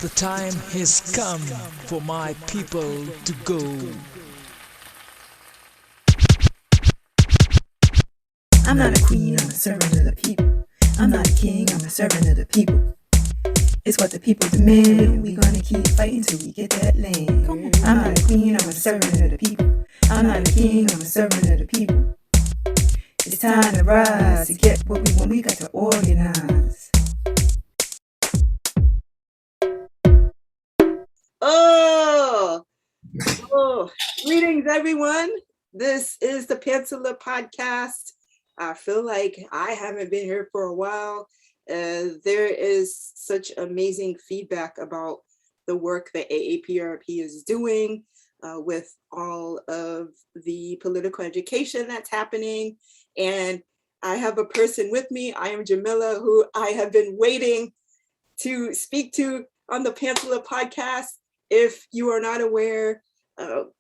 The time has come for my people to go. I'm not a queen, I'm a servant of the people. I'm not a king, I'm a servant of the people. It's what the people demand. We gonna keep fighting till we get that land. I'm not a queen, I'm a servant of the people. I'm not a king, I'm a servant of the people. It's time to rise to get what we want. We got to organize. Greetings, everyone. This is the Pantsula Podcast. I feel like I haven't been here for a while. There is such amazing feedback about the work that A-APRP is doing with all of the political education that's happening. And I have a person with me. I am Jamilah, who I have been waiting to speak to on the Pantsula Podcast. If you are not aware,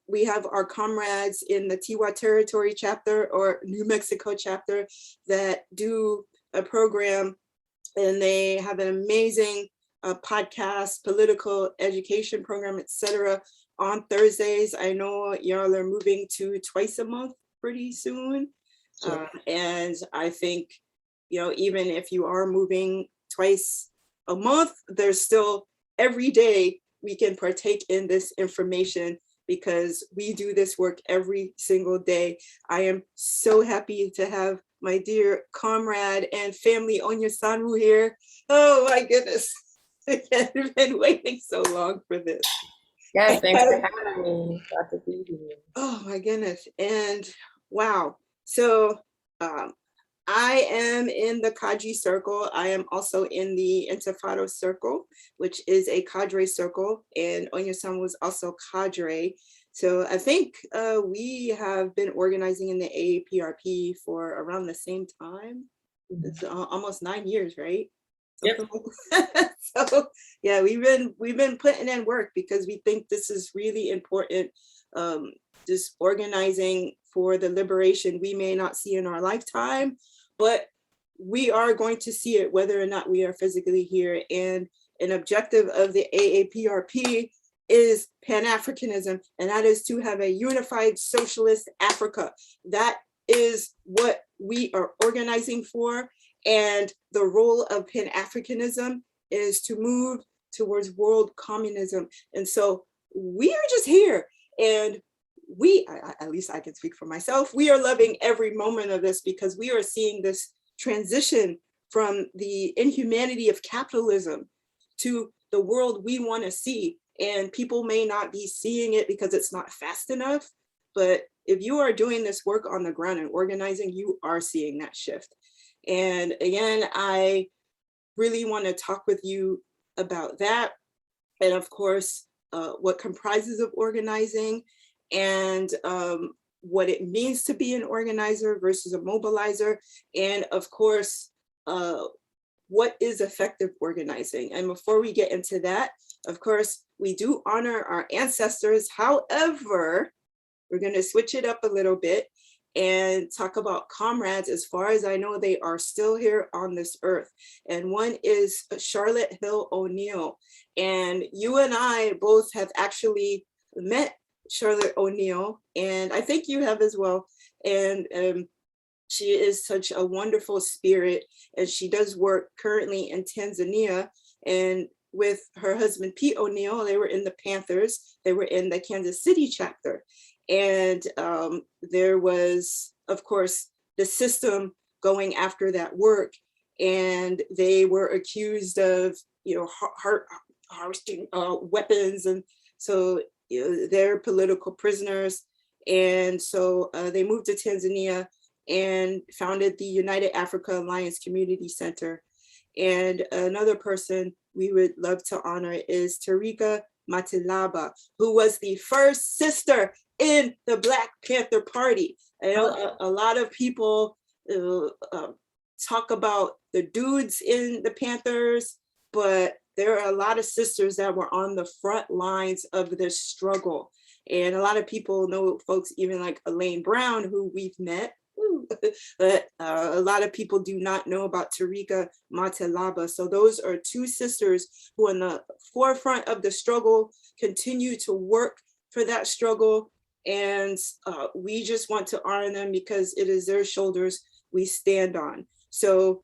we have our comrades in the Tiwa Territory chapter or New Mexico chapter that do a program, and they have an amazing podcast, political education program, etc. on Thursdays. I know y'all are moving to twice a month pretty soon. Sure. And I think, even if you are moving twice a month, there's still every day we can partake in this information, because we do this work every single day. I am so happy to have my dear comrade and family Onyesonwu here. Oh my goodness, I've been waiting so long for this. Yes, thanks for having me. Glad to be here. Oh my goodness, and wow. So I am in the Kadri circle. I am also in the Intifado circle, which is a cadre circle, and Onyesonwu was also cadre. So I think we have been organizing in the A-APRP for around the same time. It's almost 9 years, right? Yep. So yeah, we've been putting in work because we think this is really important. Just organizing for the liberation we may not see in our lifetime, but we are going to see it whether or not we are physically here. And an objective of the A-APRP is Pan-Africanism, and that is to have a unified socialist Africa. That is what we are organizing for. And the role of Pan-Africanism is to move towards world communism. And so we are just here, and at least I can speak for myself, we are loving every moment of this, because we are seeing this transition from the inhumanity of capitalism to the world we want to see. And people may not be seeing it because it's not fast enough, but if you are doing this work on the ground and organizing, you are seeing that shift. And again, I really want to talk with you about that. And of course, what comprises of organizing, and what it means to be an organizer versus a mobilizer, and of course, what is effective organizing. And before we get into that, of course, we do honor our ancestors. However, we're going to switch it up a little bit and talk about comrades. As far as I know, they are still here on this earth. And one is Charlotte Hill O'Neill. And you and I both have actually met Charlotte O'Neill, and I think you have as well. And she is such a wonderful spirit, and she does work currently in Tanzania. And with her husband, Pete O'Neill, they were in the Panthers. They were in the Kansas City chapter. And there was, of course, the system going after that work. And they were accused of, harvesting weapons. And so they're political prisoners. And so they moved to Tanzania and founded the United Africa Alliance Community Center. And another person we would love to honor is Tarika Matalaba, who was the first sister in the Black Panther Party. I know a lot of people talk about the dudes in the Panthers, but there are a lot of sisters that were on the front lines of this struggle. And a lot of people know folks even like Elaine Brown, who we've met But a lot of people do not know about Tarika Matalaba. So those are two sisters who in the forefront of the struggle continue to work for that struggle. And we just want to honor them because it is their shoulders we stand on. So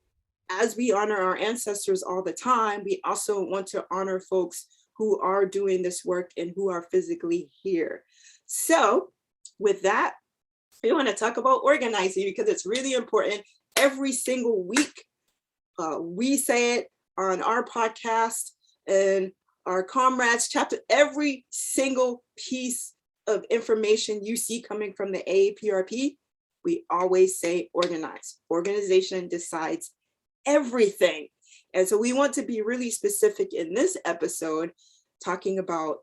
as we honor our ancestors all the time, we also want to honor folks who are doing this work and who are physically here. So with that, we want to talk about organizing because it's really important. Every single week, we say it on our podcast and our comrades chapter. Every single piece of information you see coming from the A-APRP, we always say organize. Organization decides everything. And so we want to be really specific in this episode, talking about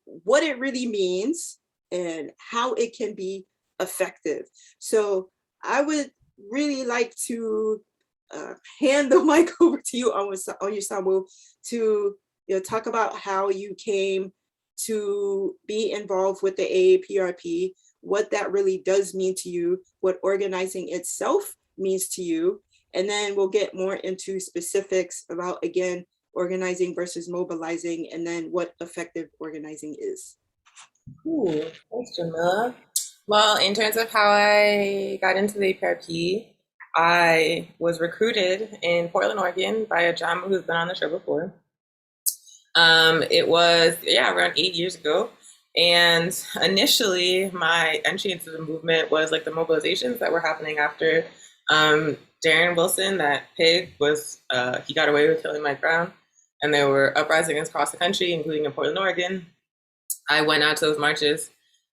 what it really means and how it can be effective. So I would really like to hand the mic over to you, Onyesonwu, to talk about how you came to be involved with the A-APRP, what that really does mean to you, what organizing itself means to you, and then we'll get more into specifics about, again, organizing versus mobilizing, and then what effective organizing is. Cool. Thanks, Jamilah. Well, in terms of how I got into the A-APRP, I was recruited in Portland, Oregon by a jamilah who's been on the show before. It was, around 8 years ago. And initially, my entry into the movement was like the mobilizations that were happening after Darren Wilson, that pig, he got away with killing Mike Brown. And there were uprisings across the country, including in Portland, Oregon. I went out to those marches.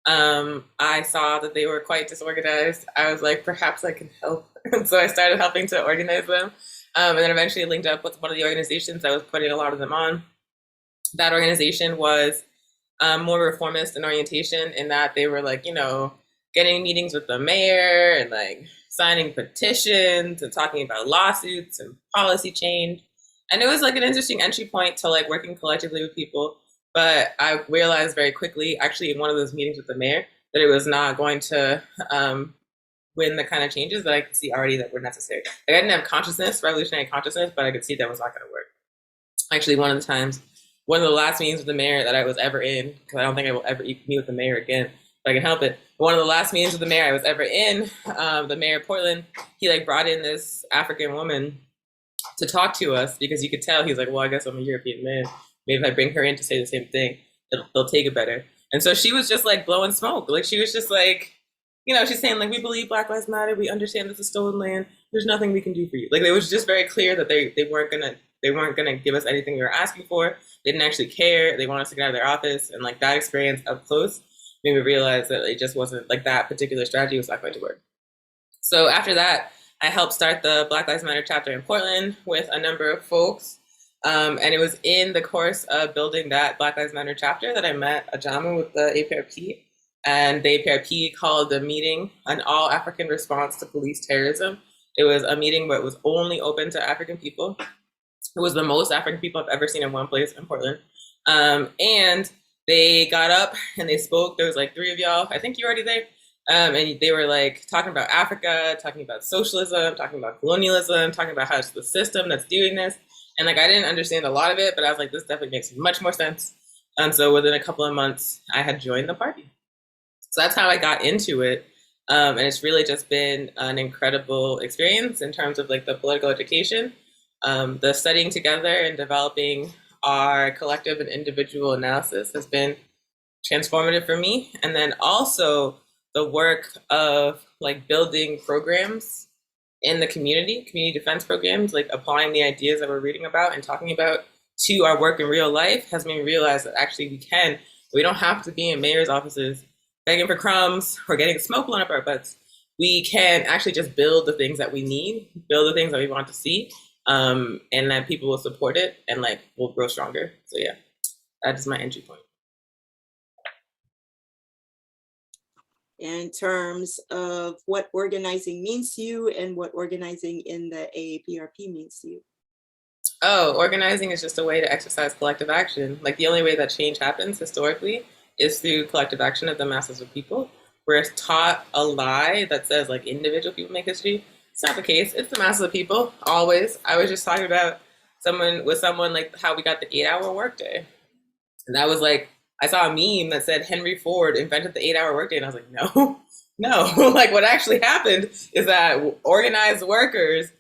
I saw that they were quite disorganized. I was like, perhaps I can help. And so I started helping to organize them. And then eventually linked up with one of the organizations that was putting a lot of them on. That organization was more reformist in orientation in that they were like, getting meetings with the mayor and like signing petitions and talking about lawsuits and policy change. And it was like an interesting entry point to like working collectively with people. But I realized very quickly, actually in one of those meetings with the mayor, that it was not going to win the kind of changes that I could see already that were necessary. Like I didn't have revolutionary consciousness, but I could see that was not going to work. Actually, one of the last meetings with the mayor that I was ever in, because I don't think I will ever meet with the mayor again, if I can help it. One of the last meetings with the mayor I was ever in, the mayor of Portland, he like brought in this African woman to talk to us because you could tell he's like, well, I guess I'm a European man. Maybe if I bring her in to say the same thing, they'll take it better. And so she was just like blowing smoke. Like she was just like, she's saying like, we believe Black Lives Matter. We understand this is stolen land. There's nothing we can do for you. Like it was just very clear that they weren't gonna give us anything we were asking for. They didn't actually care. They wanted us to get out of their office. And like that experience up close made me realize that it just wasn't like that particular strategy was not going to work. So after that, I helped start the Black Lives Matter chapter in Portland with a number of folks. And it was in the course of building that Black Lives Matter chapter that I met a jama with the A-APRP. And the A-APRP called the meeting an all-African response to police terrorism. It was a meeting but it was only open to African people. It was the most African people I've ever seen in one place in Portland. And they got up and they spoke. There was like 3 of y'all. I think you were already there. And they were like talking about Africa, talking about socialism, talking about colonialism, talking about how it's the system that's doing this. And like, I didn't understand a lot of it, but I was like, this definitely makes much more sense. And so within a couple of months, I had joined the party. So that's how I got into it. And it's really just been an incredible experience in terms of like the political education, the studying together and developing our collective and individual analysis has been transformative for me. And then also the work of like building programs in the community defense programs, like applying the ideas that we're reading about and talking about to our work in real life has made me realize that actually we don't have to be in mayor's offices begging for crumbs or getting smoke blown up our butts. We can actually just build the things that we need, build the things that we want to see, and that people will support it and like we'll grow stronger. So yeah, that is my entry point. In terms of what organizing means to you and what organizing in the A-APRP means to you. Oh, organizing is just a way to exercise collective action. Like the only way that change happens historically is through collective action of the masses of people. we're taught a lie that says like individual people make history. It's not the case. It's the masses of people, always. I was just talking about someone like how we got the 8-hour workday. And that was like, I saw a meme that said Henry Ford invented the 8-hour workday. And I was like, no, no. Like what actually happened is that organized workers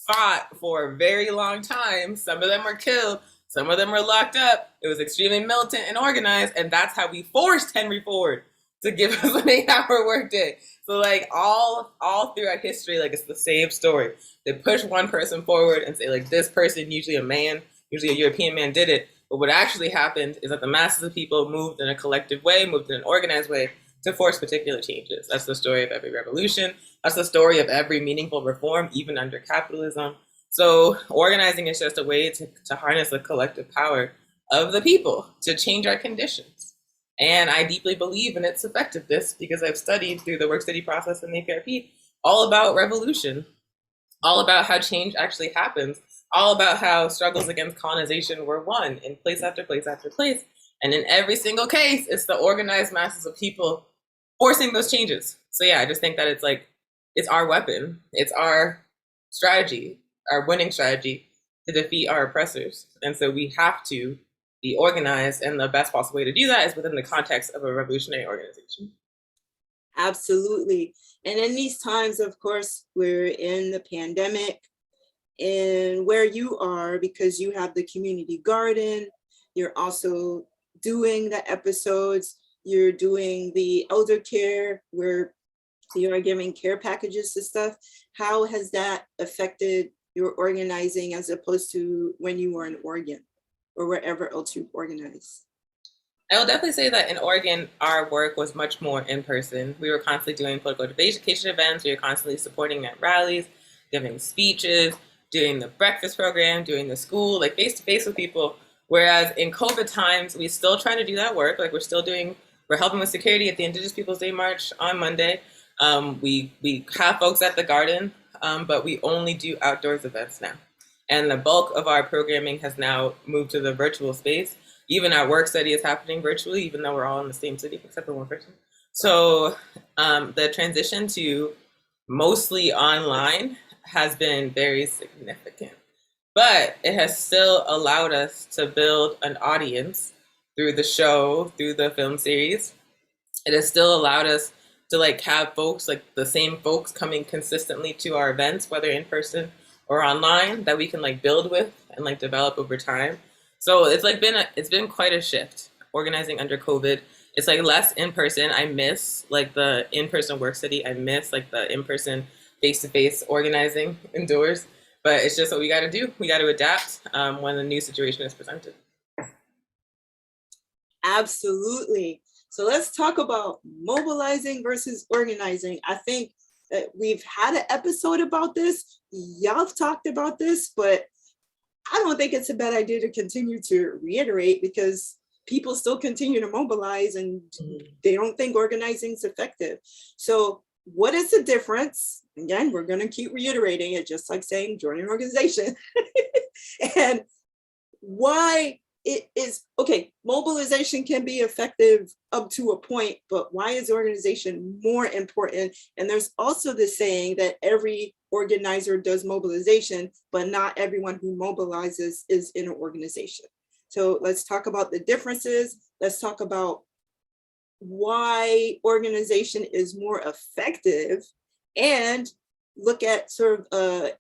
fought for a very long time. Some of them were killed. Some of them were locked up. It was extremely militant and organized. And that's how we forced Henry Ford to give us an 8-hour workday. So like all throughout history, like it's the same story. They push one person forward and say like this person, usually a man, usually a European man, did it. But what actually happened is that the masses of people moved in a collective way, moved in an organized way to force particular changes. That's the story of every revolution. That's the story of every meaningful reform, even under capitalism. So organizing is just a way to harness the collective power of the people to change our conditions. And I deeply believe in its effectiveness because I've studied through the work study process in the A-APRP all about revolution, all about how change actually happens, all about how struggles against colonization were won in place after place after place. And in every single case, it's the organized masses of people forcing those changes. So yeah, I just think that it's like, it's our weapon. It's our strategy, our winning strategy to defeat our oppressors. And so we have to be organized. And the best possible way to do that is within the context of a revolutionary organization. Absolutely. And in these times, of course, we're in the pandemic. And where you are, because you have the community garden, you're also doing the episodes, you're doing the elder care where you are giving care packages to stuff. How has that affected your organizing as opposed to when you were in Oregon or wherever else you organize? I will definitely say that in Oregon, our work was much more in person. We were constantly doing political education events. We were constantly supporting at rallies, giving speeches, doing the breakfast program, doing the school, like face-to-face with people. Whereas in COVID times, we still trying to do that work. Like we're helping with security at the Indigenous Peoples Day March on Monday. We have folks at the garden, but we only do outdoors events now. And the bulk of our programming has now moved to the virtual space. Even our work study is happening virtually, even though we're all in the same city, except for one person. So the transition to mostly online has been very significant, but it has still allowed us to build an audience through the show, through the film series. It has still allowed us to like have folks, like the same folks coming consistently to our events, whether in person or online, that we can like build with and like develop over time. So it's like it's been quite a shift organizing under COVID. It's like less in person. I miss like the in-person work study. I miss like the in-person face-to-face organizing indoors, but it's just what we got to do. We got to adapt when the new situation is presented. Absolutely. So let's talk about mobilizing versus organizing. I think that we've had an episode about this. Y'all have talked about this, but I don't think it's a bad idea to continue to reiterate because people still continue to mobilize and they don't think organizing is effective. So what is the difference? Again, we're going to keep reiterating it, just like saying join an organization. And why it is, okay, mobilization can be effective up to a point, but why is organization more important? And there's also the saying that every organizer does mobilization, but not everyone who mobilizes is in an organization. So let's talk about the differences. Let's talk about why organization is more effective and look at sort of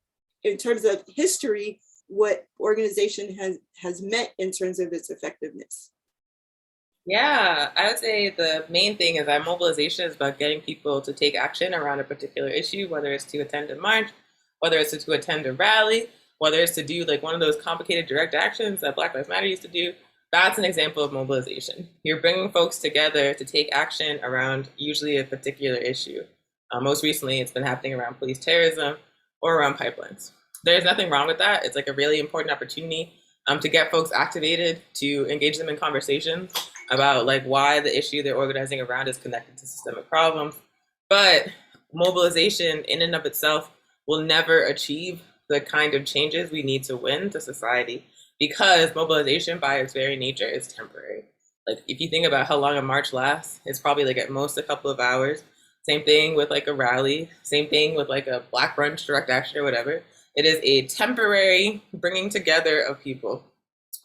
in terms of history, what organization has meant in terms of its effectiveness. Yeah, I would say the main thing is that mobilization is about getting people to take action around a particular issue, whether it's to attend a march, whether it's to attend a rally, whether it's to do like one of those complicated direct actions that Black Lives Matter used to do. That's an example of mobilization. You're bringing folks together to take action around usually a particular issue. Most recently, it's been happening around police terrorism or around pipelines. There's nothing wrong with that. It's like a really important opportunity to get folks activated, to engage them in conversations about like why the issue they're organizing around is connected to systemic problems. But mobilization in and of itself will never achieve the kind of changes we need to win to society, because mobilization by its very nature is temporary. Like if you think about how long a march lasts, it's probably like at most a couple of hours. Same thing with like a rally, same thing with like a black brunch, direct action, or whatever. It is a temporary bringing together of people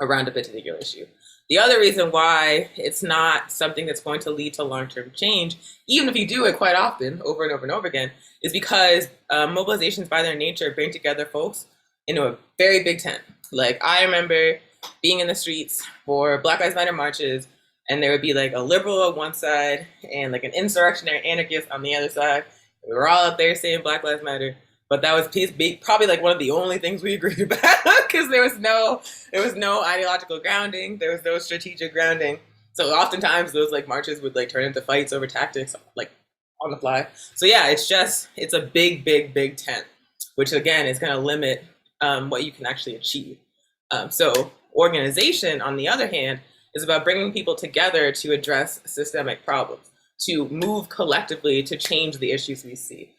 around a particular issue. The other reason why it's not something that's going to lead to long-term change, even if you do it quite often over and over and over again, is because mobilizations by their nature bring together folks into a very big tent. Like I remember being in the streets for Black Lives Matter marches, and there would be like a liberal on one side and like an insurrectionary anarchist on the other side. We were all out there saying Black Lives Matter, but that was probably like one of the only things we agreed about because there was no ideological grounding, there was no strategic grounding. So oftentimes those like marches would like turn into fights over tactics, like on the fly. So yeah, it's a big tent, which again is going to limit what you can actually achieve. So organization, on the other hand, is about bringing people together to address systemic problems, to move collectively to change the issues we see.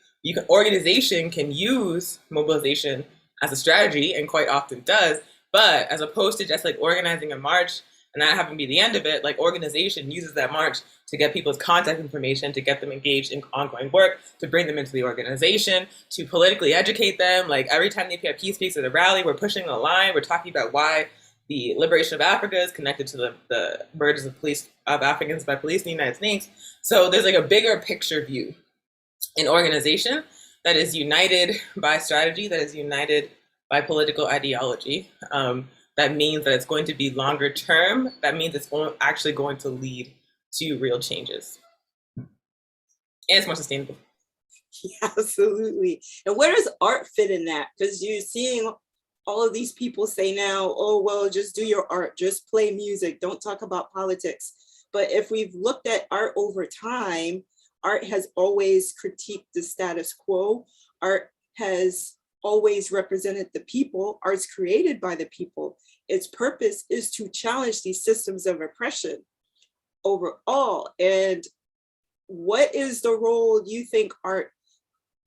Organization can use mobilization as a strategy, and quite often does, but as opposed to just like organizing a march and that having to be the end of it, like organization uses that march to get people's contact information, to get them engaged in ongoing work, to bring them into the organization, to politically educate them. Like every time the A-APRP speaks at a rally, we're pushing the line, we're talking about why the liberation of Africa is connected to the murders of Africans by police in the United States. So there's like a bigger picture view. An organization that is united by strategy, that is united by political ideology, that means that it's going to be longer term. That means it's actually going to lead to real changes. And it's more sustainable. Yeah, absolutely. And where does art fit in that? Because you're seeing all of these people say now, oh, well, just do your art, just play music, don't talk about politics. But if we've looked at art over time, art has always critiqued the status quo. Art has always represented the people. Art's created by the people. Its purpose is to challenge these systems of oppression overall. And what is the role you think art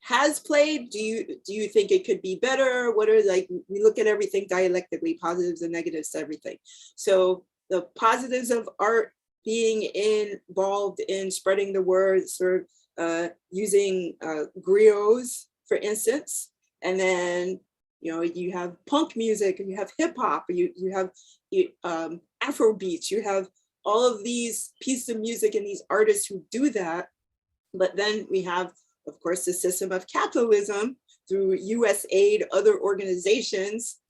has played? Do you think it could be better? What are, like, we look at everything dialectically, positives and negatives to everything. So the positives of art being involved in spreading the word, sort of using griots, for instance, and then you have punk music, and you have hip hop, you have Afro beats, you have all of these pieces of music and these artists who do that. But then we have, of course, the system of capitalism through US aid, other organizations,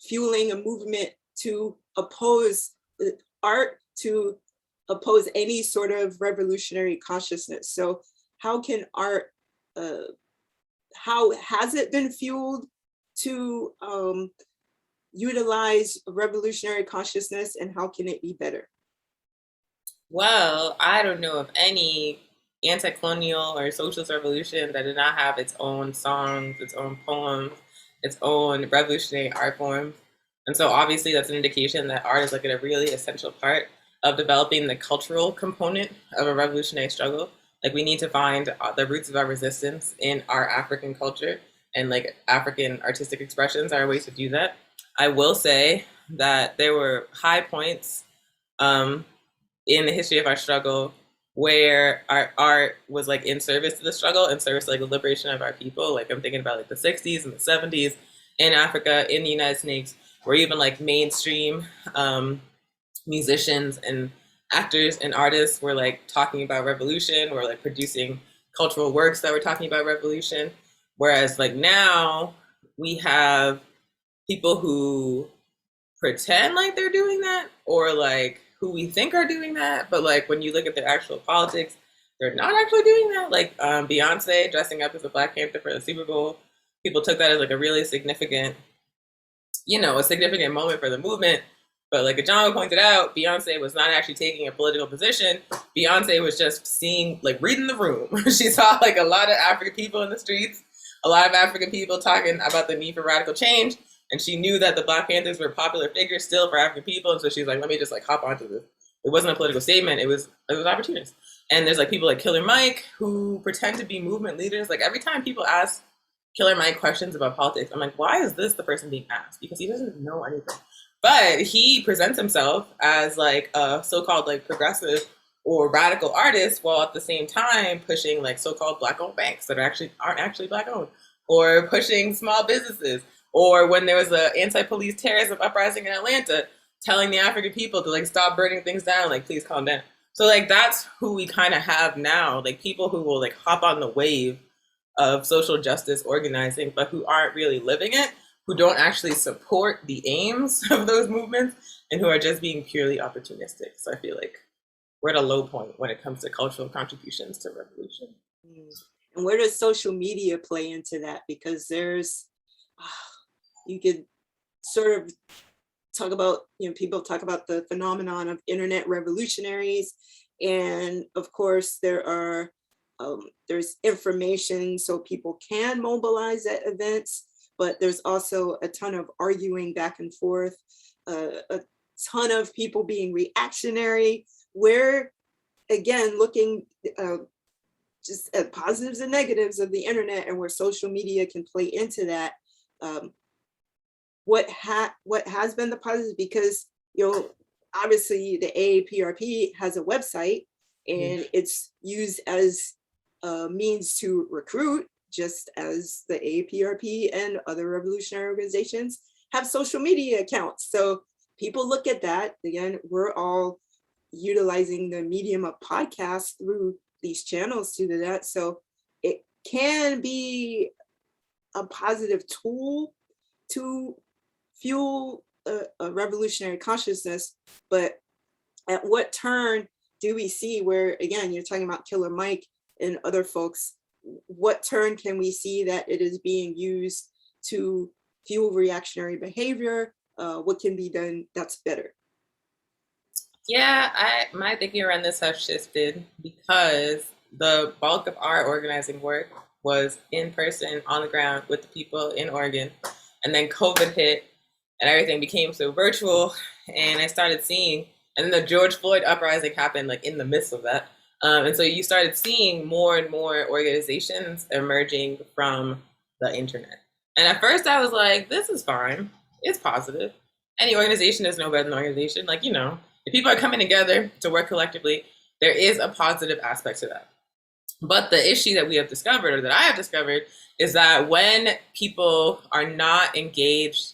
fueling a movement to oppose art, to oppose any sort of revolutionary consciousness. So how can art, how has it been fueled to utilize revolutionary consciousness, and how can it be better? Well, I don't know of any anti-colonial or socialist revolution that did not have its own songs, its own poems, its own revolutionary art forms. And so obviously that's an indication that art is like a really essential part of developing the cultural component of a revolutionary struggle. Like we need to find the roots of our resistance in our African culture, and like African artistic expressions are ways to do that. I will say that there were high points in the history of our struggle where our art was like in service to the struggle, in service to like the liberation of our people. Like I'm thinking about like the 60s and the 70s in Africa, in the United States, where even like mainstream musicians and actors and artists were like talking about revolution, were like producing cultural works that were talking about revolution. Whereas like now we have people who pretend like they're doing that, or like who we think are doing that, but like when you look at their actual politics, they're not actually doing that. Like Beyonce dressing up as a Black Panther for the Super Bowl, people took that as like a really significant, a significant moment for the movement. But like Ajama pointed out, Beyonce was not actually taking a political position. Beyonce was just reading the room. She saw like a lot of African people in the streets, a lot of African people talking about the need for radical change. And she knew that the Black Panthers were popular figures still for African people. And so she's like, let me just like hop onto this. It wasn't a political statement. It was opportunist. And there's like people like Killer Mike who pretend to be movement leaders. Like every time people ask Killer Mike questions about politics, I'm like, why is this the person being asked? Because he doesn't know anything. But he presents himself as like a so-called like progressive or radical artist, while at the same time pushing like so-called Black-owned banks that aren't actually Black-owned, or pushing small businesses, or when there was an anti-police terrorism uprising in Atlanta, telling the African people to like stop burning things down, like please calm down. So like that's who we kind of have now, like people who will like hop on the wave of social justice organizing, but who aren't really living it, who don't actually support the aims of those movements, and who are just being purely opportunistic. So I feel like we're at a low point when it comes to cultural contributions to revolution. And where does social media play into that? Because there's, you could sort of talk about, people talk about the phenomenon of internet revolutionaries. And of course, there's information so people can mobilize at events, but there's also a ton of arguing back and forth, a ton of people being reactionary. We're, again, looking just at positives and negatives of the internet and where social media can play into that. What has been the positives, because obviously the A-APRP has a website and it's used as a means to recruit, just as the A-APRP and other revolutionary organizations have social media accounts. So people look at that. Again, we're all utilizing the medium of podcasts through these channels to do that. So it can be a positive tool to fuel a revolutionary consciousness, but at what turn do we see where, again, you're talking about Killer Mike and other folks, what turn can we see that it is being used to fuel reactionary behavior? What can be done that's better? Yeah, my thinking around this has shifted because the bulk of our organizing work was in person, on the ground with the people in Oregon. And then COVID hit and everything became so virtual. And I started seeing, and then the George Floyd uprising happened like in the midst of that. And so you started seeing more and more organizations emerging from the internet. And at first I was like, this is fine. It's positive. Any organization is no better than an organization. Like, if people are coming together to work collectively, there is a positive aspect to that. But the issue that we have discovered, or that I have discovered, is that when people are not engaged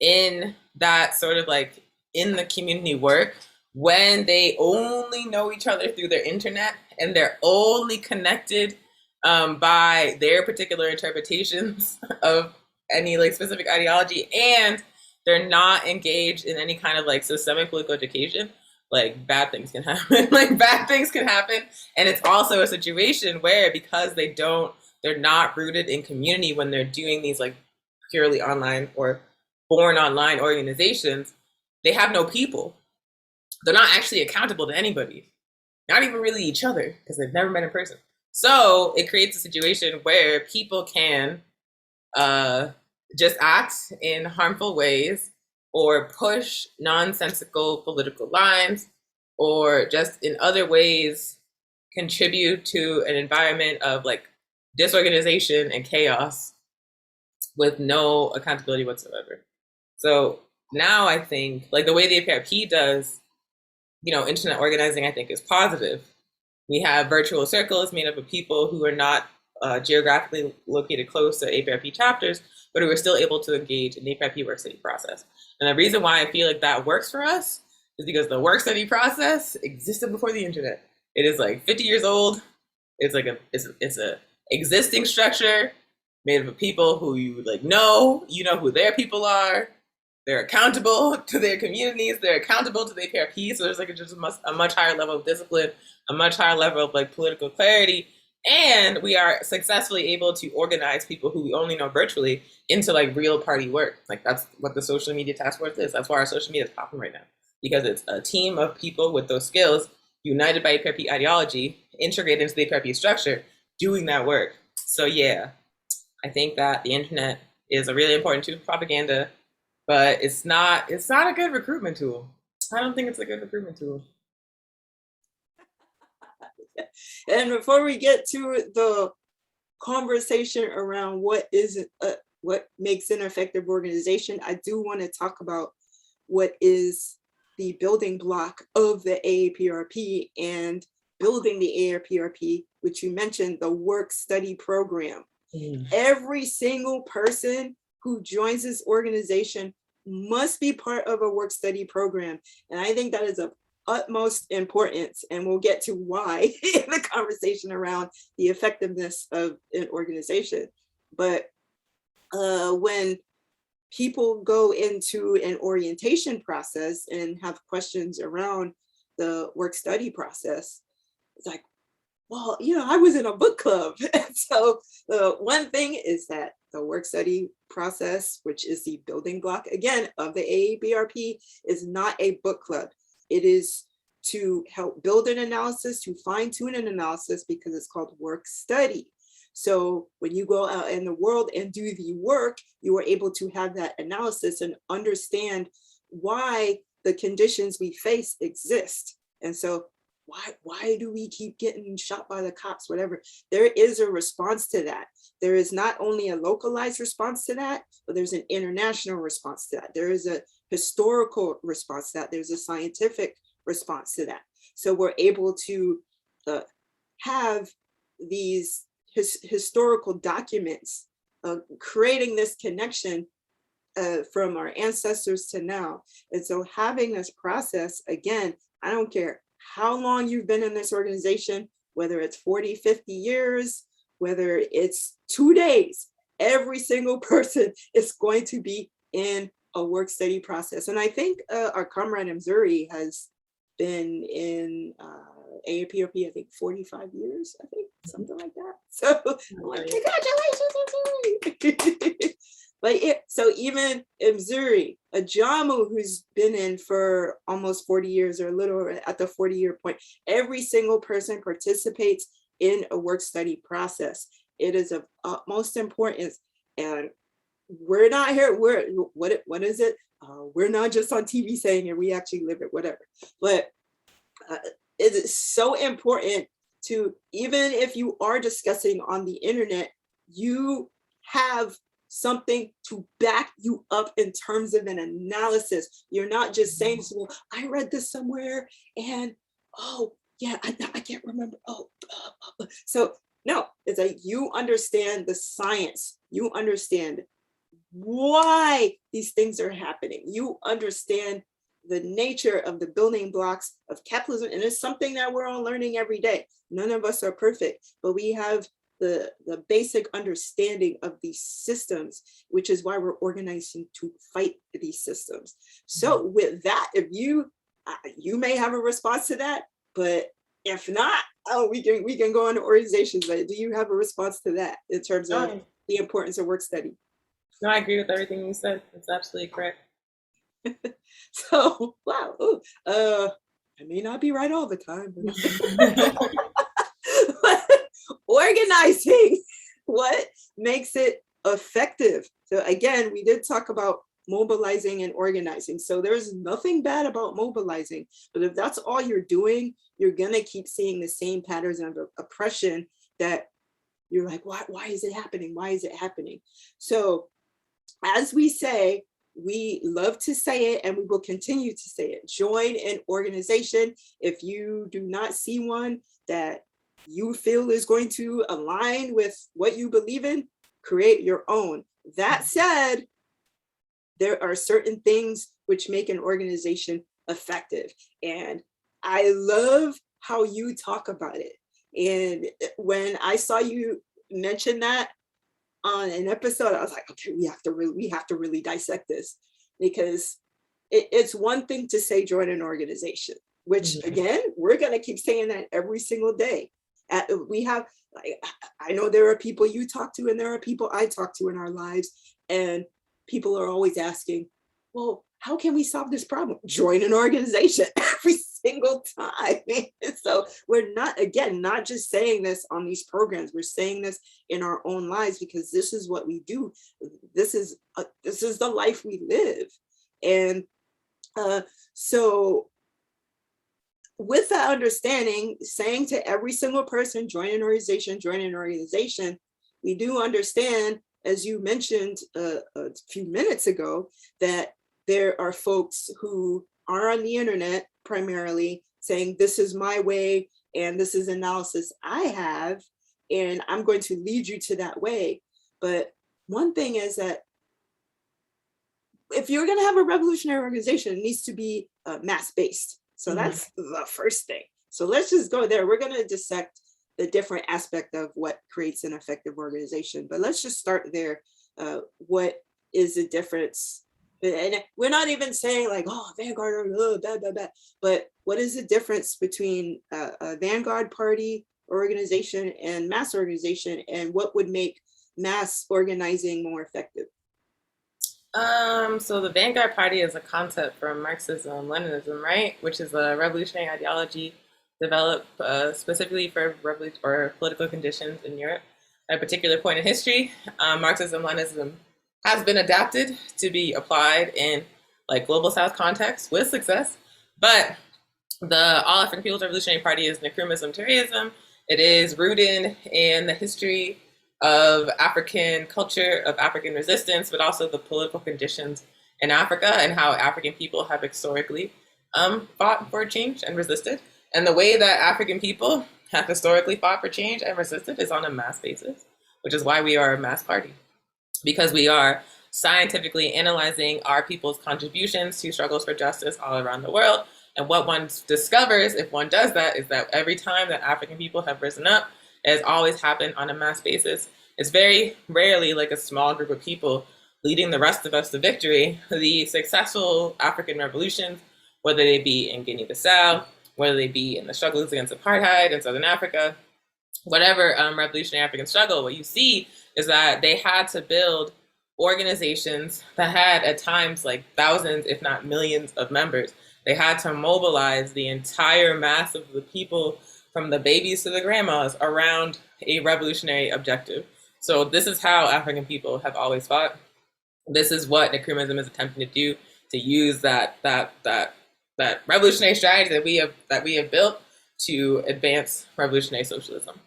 in that sort of like in the community work, when they only know each other through their internet and they're only connected by their particular interpretations of any like specific ideology, and they're not engaged in any kind of like systemic political education, like bad things can happen. And it's also a situation where, because they're not rooted in community when they're doing these like purely online or born online organizations, they have no people. They're not actually accountable to anybody, not even really each other, because they've never met in person. So it creates a situation where people can just act in harmful ways, or push nonsensical political lines, or just in other ways contribute to an environment of like disorganization and chaos with no accountability whatsoever. So now I think like the way the A-APRP does, internet organizing, I think is positive. We have virtual circles made up of people who are not geographically located close to A-APRP chapters, but who are still able to engage in the A-APRP work study process. And the reason why I feel like that works for us is because the work study process existed before the internet. It is like 50 years old. It's like it's a existing structure made up of people who you like know who their people are. They're accountable to their communities. They're accountable to the A-APRP. So there's like just a much higher level of discipline, a much higher level of like political clarity. And we are successfully able to organize people who we only know virtually into like real party work. Like that's what the social media task force is. That's why our social media is popping right now, because it's a team of people with those skills united by A-APRP ideology, integrated into the A-APRP structure, doing that work. So yeah, I think that the internet is a really important tool for propaganda, but it's not a good recruitment tool. I don't think it's a good recruitment tool. And before we get to the conversation around what makes an effective organization, I do want to talk about what is the building block of the A-APRP and building the A-APRP, which you mentioned, the work study program. Every single person who joins this organization must be part of a work study program. And I think that is of utmost importance. And we'll get to why in the conversation around the effectiveness of an organization. But when people go into an orientation process and have questions around the work study process, it's like, well, I was in a book club. And so the one thing is that the work study process, which is the building block, again, of the A-APRP, is not a book club. It is to help build an analysis, to fine tune an analysis, because it's called work study. So when you go out in the world and do the work, you are able to have that analysis and understand why the conditions we face exist. And so why do we keep getting shot by the cops, whatever? There is a response to that. There is not only a localized response to that, but there's an international response to that. There is a historical response to that. There's a scientific response to that. So we're able to have these historical documents creating this connection from our ancestors to now. And so having this process, again, I don't care how long you've been in this organization, whether it's 40, 50 years, whether it's 2 days, every single person is going to be in a work study process. And I think our comrade Mzuri has been in A-APRP, I think 45 years, I think, something like that. So I'm like, congratulations, Mzuri. So even Mzuri, a Jamu who's been in for almost 40 years or a little at the 40-year point, every single person participates in a work study process. It is of utmost importance. And we're not here, what is it? We're not just on TV saying it, we actually live it, whatever. But it is so important to, even if you are discussing on the internet, you have something to back you up in terms of an analysis. You're not just saying, well, I read this somewhere and, oh, yeah, I can't remember. So no, it's like you understand the science. You understand why these things are happening. You understand the nature of the building blocks of capitalism. And it's something that we're all learning every day. None of us are perfect, but we have the basic understanding of these systems, which is why we're organizing to fight these systems. So with that, if you may have a response to that, but if not, we can go into organizations. But do you have a response to that in terms of the importance of work study? No, I agree with everything you said. It's absolutely correct. So, wow. I may not be right all the time, but organizing, what makes it effective? So again, we did talk about mobilizing and organizing. So there's nothing bad about mobilizing, but if that's all you're doing, you're gonna keep seeing the same patterns of oppression that you're like, why is it happening? Why is it happening? So as we say, we love to say it and we will continue to say it. Join an organization. If you do not see one that you feel is going to align with what you believe in, create your own. That said, there are certain things which make an organization effective. And I love how you talk about it. And when I saw you mention that on an episode, I was like, okay, we have to really dissect this, because it's one thing to say join an organization, which again, we're gonna keep saying that every single day. We have, I know there are people you talk to and there are people I talk to in our lives, and people are always asking, well, how can we solve this problem? Join an organization every single time. So we're not just saying this on these programs, we're saying this in our own lives, because this is what we do. This is the life we live. And so with that understanding, saying to every single person, join an organization, we do understand, as you mentioned a few minutes ago, that there are folks who are on the internet primarily saying, this is my way, and this is analysis I have, and I'm going to lead you to that way. But one thing is that if you're going to have a revolutionary organization, it needs to be mass-based. So that's the first thing. So let's just go there. We're going to dissect the different aspect of what creates an effective organization. But let's just start there. What is the difference? And we're not even saying like, oh, Vanguard, blah, blah, blah. But what is the difference between a Vanguard party organization and mass organization? And what would make mass organizing more effective? So the Vanguard Party is a concept from Marxism, Leninism, right? Which is a revolutionary ideology developed specifically for political conditions in Europe. At a particular point in history, Marxism, Leninism has been adapted to be applied in like global South context with success. But the All African People's Revolutionary Party is Nkrumah's Tureism. It is rooted in the history of African culture, of African resistance, but also the political conditions in Africa and how African people have historically fought for change and resisted. And the way that African people have historically fought for change and resisted is on a mass basis, which is why we are a mass party, because we are scientifically analyzing our people's contributions to struggles for justice all around the world. And what one discovers if one does that is that every time that African people have risen up, it has always happened on a mass basis. It's very rarely like a small group of people leading the rest of us to victory. The successful African revolutions, whether they be in Guinea-Bissau, whether they be in the struggles against apartheid in Southern Africa, whatever revolutionary African struggle, what you see is that they had to build organizations that had at times like thousands, if not millions of members. They had to mobilize the entire mass of the people, from the babies to the grandmas, around a revolutionary objective. So this is how African people have always fought. This is what Nkrumah is attempting to do, to use that revolutionary strategy that we have built to advance revolutionary socialism.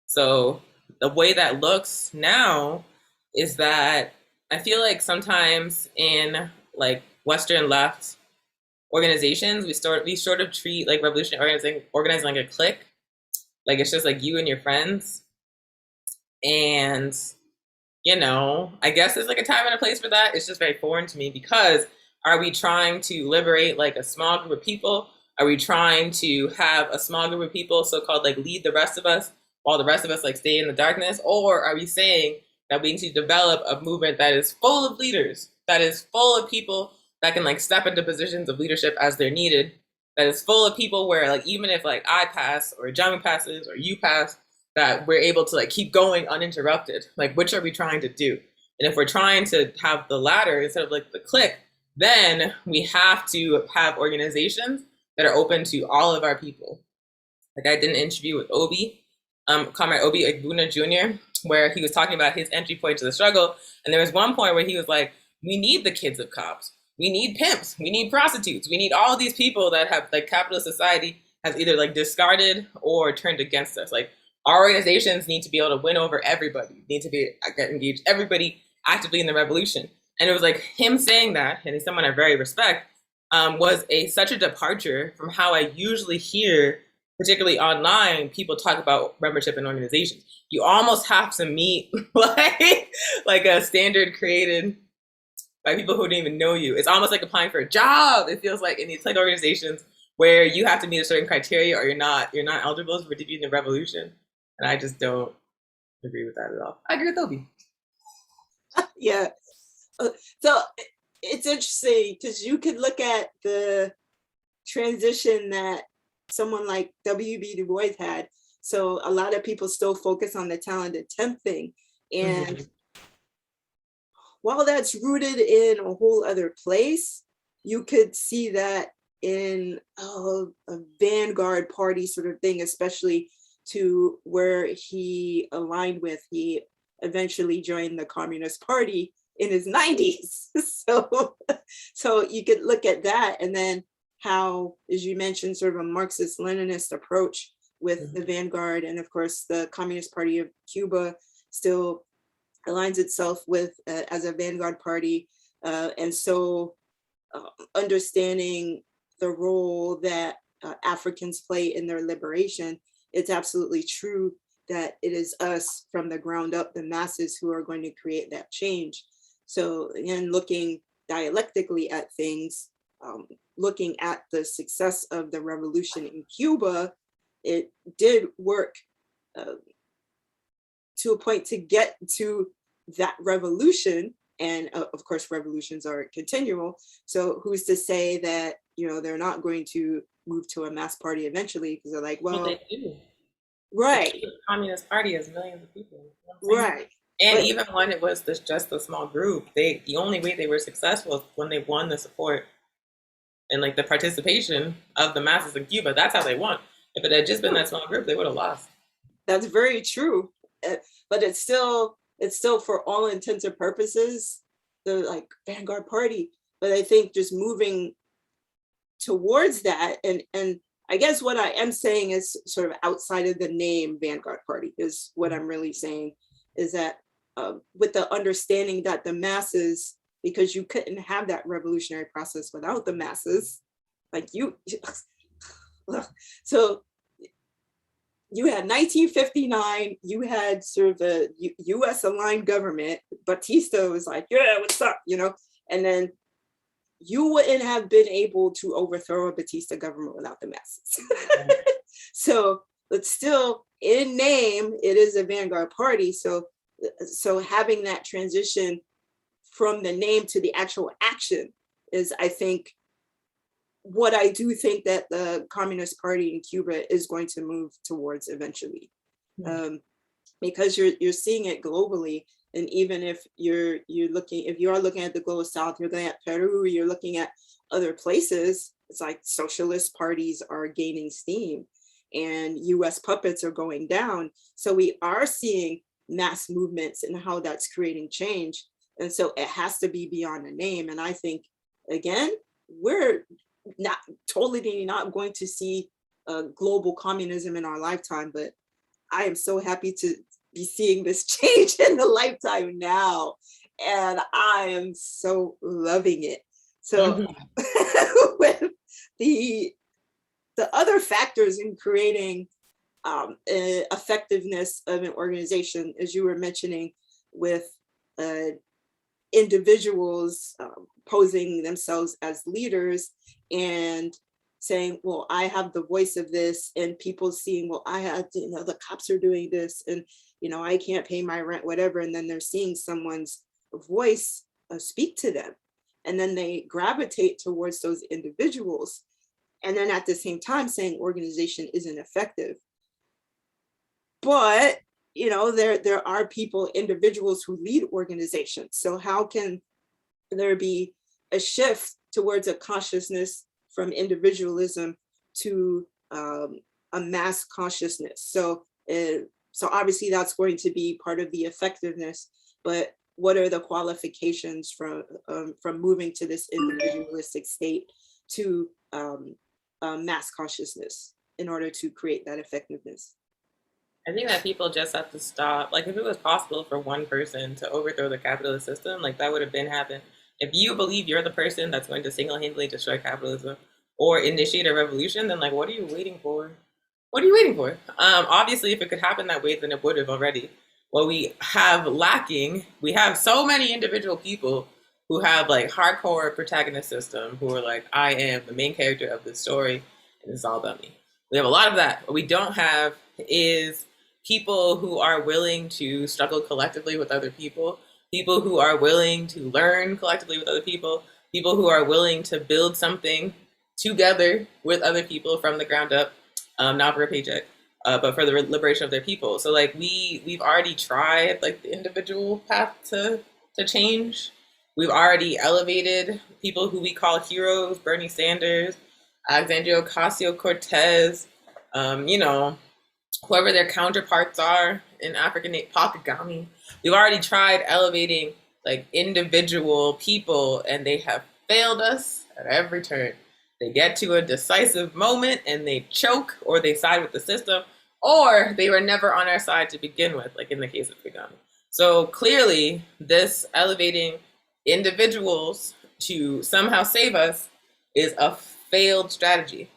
So the way that looks now is that I feel like sometimes in like Western left organizations, we sort of treat like revolutionary organizing like a clique. Like it's just like you and your friends. And, you know, I guess there's like a time and a place for that. It's just very foreign to me, because are we trying to liberate like a small group of people? Are we trying to have a small group of people so-called like lead the rest of us while the rest of us like stay in the darkness? Or are we saying that we need to develop a movement that is full of leaders, that is full of people that can like step into positions of leadership as they're needed, that is full of people where like even if like I pass or Jami passes or you pass, that we're able to like keep going uninterrupted? Like, which are we trying to do? And if we're trying to have the latter instead of like the clique, then we have to have organizations that are open to all of our people. Like I did an interview with Comrade Obi Egbuna Jr., where he was talking about his entry point to the struggle. And there was one point where he was like, we need the kids of cops. We need pimps. We need prostitutes. We need all of these people that have like capitalist society has either like discarded or turned against us. Like our organizations need to be able to win over everybody, need to be engage everybody actively in the revolution. And it was like him saying that, and he's someone I very respect, was such a departure from how I usually hear, particularly online, people talk about membership in organizations. You almost have to meet like a standard created by people who don't even know you. It's almost like applying for a job. It feels like in these like organizations where you have to meet a certain criteria or you're not eligible for participate in the revolution. And I just don't agree with that at all. I agree with Obi. Yeah. So it's interesting because you could look at the transition that someone like W.B. Du Bois had. So a lot of people still focus on the talented 10th thing. And while that's rooted in a whole other place, you could see that in a vanguard party sort of thing, especially to where he aligned with. He eventually joined the Communist Party in his 90s. So you could look at that, and then how, as you mentioned, sort of a Marxist-Leninist approach with the vanguard, and of course the Communist Party of Cuba still aligns itself with as a vanguard party, and so understanding the role that Africans play in their liberation, it's absolutely true that it is us from the ground up, the masses, who are going to create that change. So again, looking dialectically at things, looking at the success of the revolution in Cuba, it did work to a point to get to that revolution. And of course, revolutions are continual. So who's to say that, they're not going to move to a mass party eventually, because they're like, well, they do. Right. The Communist Party has millions of people. Right. And even when it was just a small group, the only way they were successful was when they won the support and like the participation of the masses in Cuba. That's how they won. If it had just been that small group, they would have lost. That's very true. But it's still for all intents and purposes, the like vanguard party. But I think just moving towards that, and I guess what I am saying is sort of outside of the name vanguard party is what I'm really saying, is that with the understanding that the masses, because you couldn't have that revolutionary process without the masses, like so you had 1959, you had sort of a US aligned government. Batista was like, yeah, what's up, and then you wouldn't have been able to overthrow a Batista government without the masses. So, but still in name, it is a vanguard party. So having that transition from the name to the actual action is, I think, what I do think that the Communist Party in Cuba is going to move towards eventually, because you're seeing it globally. And even if you are looking at the global South, you're looking at Peru, you're looking at other places, it's like socialist parties are gaining steam and US puppets are going down. So we are seeing mass movements and how that's creating change. And so it has to be beyond a name. And I think, again, we're not going to see global communism in our lifetime, but I am so happy to be seeing this change in the lifetime now, and I am so loving it. So with the other factors in creating effectiveness of an organization, as you were mentioning, with individuals posing themselves as leaders and saying, well, I have the voice of this, and people seeing, well, I have, the cops are doing this, and I can't pay my rent, whatever. And then they're seeing someone's voice speak to them. And then they gravitate towards those individuals. And then at the same time saying organization isn't effective. But, there are individuals who lead organizations. So how can there be a shift towards a consciousness from individualism to a mass consciousness? So obviously that's going to be part of the effectiveness, but what are the qualifications from moving to this individualistic state to mass consciousness in order to create that effectiveness? I think that people just have to stop. Like, if it was possible for one person to overthrow the capitalist system, like that would have been happened. If you believe you're the person that's going to single-handedly destroy capitalism or initiate a revolution, then like, what are you waiting for? What are you waiting for? Obviously, if it could happen that way, then it would have already. What we have lacking, we have so many individual people who have like hardcore protagonist system, who are like, I am the main character of this story, and it's all about me. We have a lot of that. What we don't have is people who are willing to struggle collectively with other people who are willing to learn collectively with other people who are willing to build something together with other people from the ground up. Not for a paycheck, but for the liberation of their people. So like we've already tried like the individual path to change. We've already elevated people who we call heroes, Bernie Sanders, Alexandria Ocasio-Cortez, whoever their counterparts are in African, Paul Kagame. We've already tried elevating like individual people, and they have failed us at every turn. They get to a decisive moment and they choke, or they side with the system, or they were never on our side to begin with, like in the case of Kagame. So clearly, this elevating individuals to somehow save us is a failed strategy.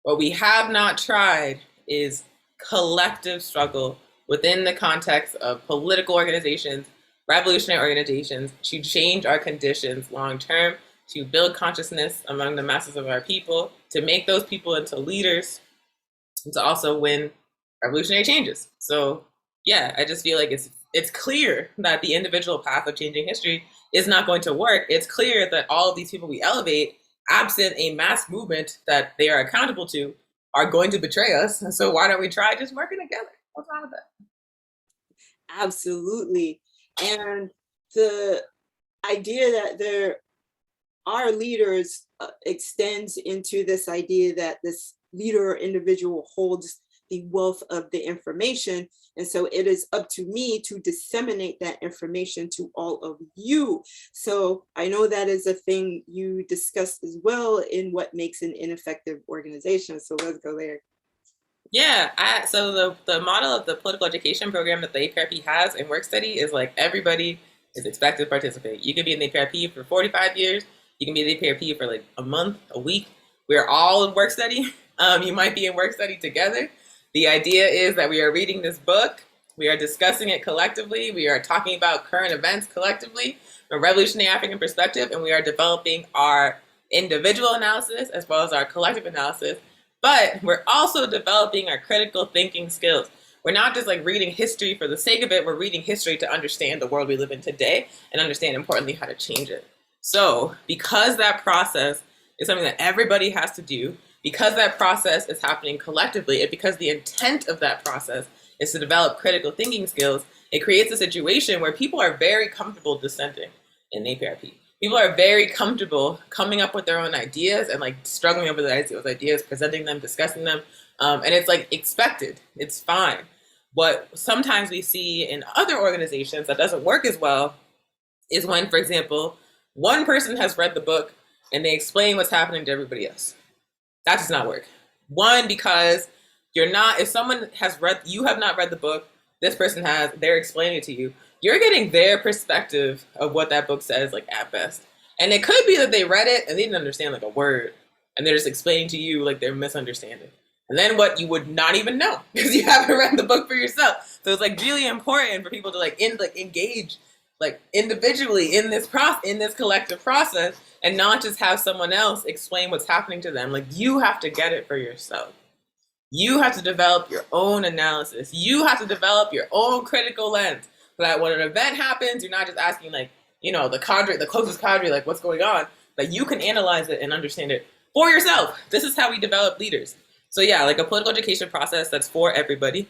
What we have not tried is collective struggle within the context of political organizations, revolutionary organizations, to change our conditions long term, to build consciousness among the masses of our people, to make those people into leaders, and to also win revolutionary changes. So yeah, I just feel like it's clear that the individual path of changing history is not going to work. It's clear that all of these people we elevate, absent a mass movement that they are accountable to, are going to betray us. And so why don't we try just working together? What's wrong with that? Absolutely. And the idea that there are leaders extends into this idea that this leader or individual holds the wealth of the information. And so it is up to me to disseminate that information to all of you. So I know that is a thing you discussed as well in what makes an ineffective organization. So let's go there. Yeah, so the model of the political education program that the A-APRP has in work study is like everybody is expected to participate. You can be in the A-APRP for 45 years. You can be in the A-APRP for like a month, a week. We're all in work study. You might be in work study together. The idea is that we are reading this book. We are discussing it collectively. We are talking about current events collectively from a revolutionary African perspective, and we are developing our individual analysis as well as our collective analysis. But we're also developing our critical thinking skills. We're not just like reading history for the sake of it. We're reading history to understand the world we live in today and understand, importantly, how to change it. So because that process is something that everybody has to do, because that process is happening collectively, and because the intent of that process is to develop critical thinking skills, it creates a situation where people are very comfortable dissenting in A-APRP. People are very comfortable coming up with their own ideas and like struggling over those ideas, presenting them, discussing them. And it's like expected. It's fine. What sometimes we see in other organizations that doesn't work as well is when, for example, one person has read the book and they explain what's happening to everybody else. That does not work. One, because if someone has read, you have not read the book, this person has, they're explaining it to you. You're getting their perspective of what that book says, like at best. And it could be that they read it and they didn't understand like a word, and they're just explaining to you like their misunderstanding. And then what you would not even know because you haven't read the book for yourself. So it's like really important for people to engage like individually in this collective process, and not just have someone else explain what's happening to them. Like you have to get it for yourself. You have to develop your own analysis. You have to develop your own critical lens. So that when an event happens, you're not just asking the closest cadre, like what's going on, but you can analyze it and understand it for yourself. This is how we develop leaders. So yeah, like a political education process that's for everybody,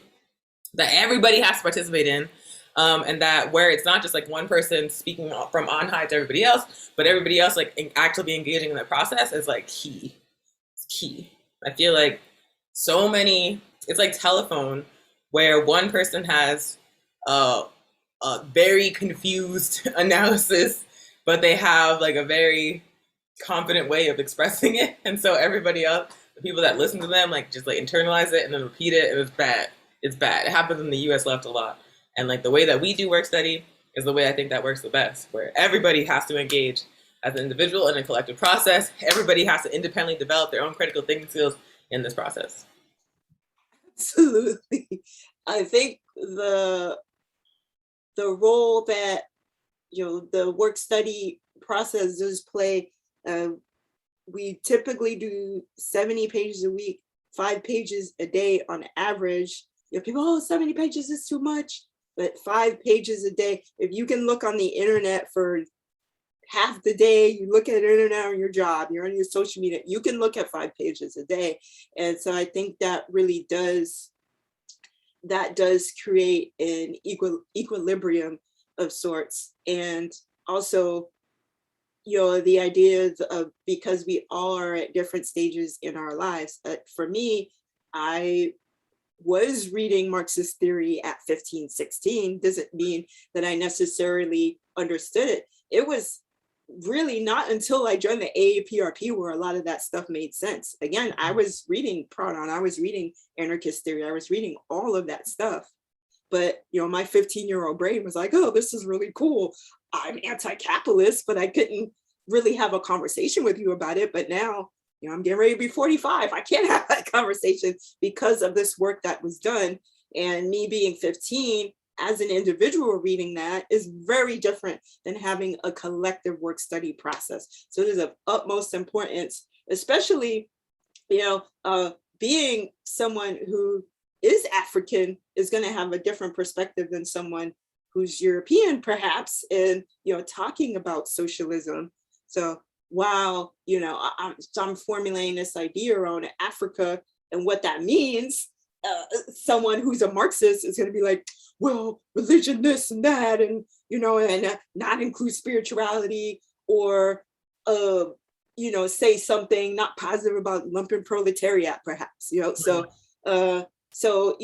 that everybody has to participate in, and that where it's not just like one person speaking from on high to everybody else, but everybody else like actively engaging in the process is like key. It's key. I feel like it's like telephone, where one person has a very confused analysis, but they have like a very confident way of expressing it. And so everybody else, the people that listen to them, like just like internalize it and then repeat it. And it's bad. It's bad. It happens in the US left a lot. And like the way that we do work study is the way I think that works the best, where everybody has to engage as an individual in a collective process. Everybody has to independently develop their own critical thinking skills in this process. Absolutely. I think the role that the work study process does play, we typically do 70 pages a week, 5 pages a day on average. People, 70 pages is too much, but 5 pages a day. If you can look on the internet for half the day, you look at the internet on your job, you're on your social media, you can look at 5 pages a day. And so I think that really does create an equilibrium of sorts. And also, the idea of, because we all are at different stages in our lives. For me, I was reading Marxist theory at 15, 16, doesn't mean that I necessarily understood it. It was really not until I joined the A-APRP where a lot of that stuff made sense. Again, I was reading Proudhon, I was reading anarchist theory, I was reading all of that stuff. But, my 15-year-old brain was like, oh, this is really cool. I'm anti-capitalist, but I couldn't, really have a conversation with you about it. But now, I'm getting ready to be 45. I can't have that conversation because of this work that was done. And me being 15 as an individual reading that is very different than having a collective work study process. So it is of utmost importance, especially, being someone who is African is going to have a different perspective than someone who's European, perhaps, and, talking about socialism. So while, I'm formulating this idea around Africa and what that means, someone who's a Marxist is going to be like, well, religion, this and that, and, and not include spirituality, or, say something not positive about lumpen proletariat, perhaps, So,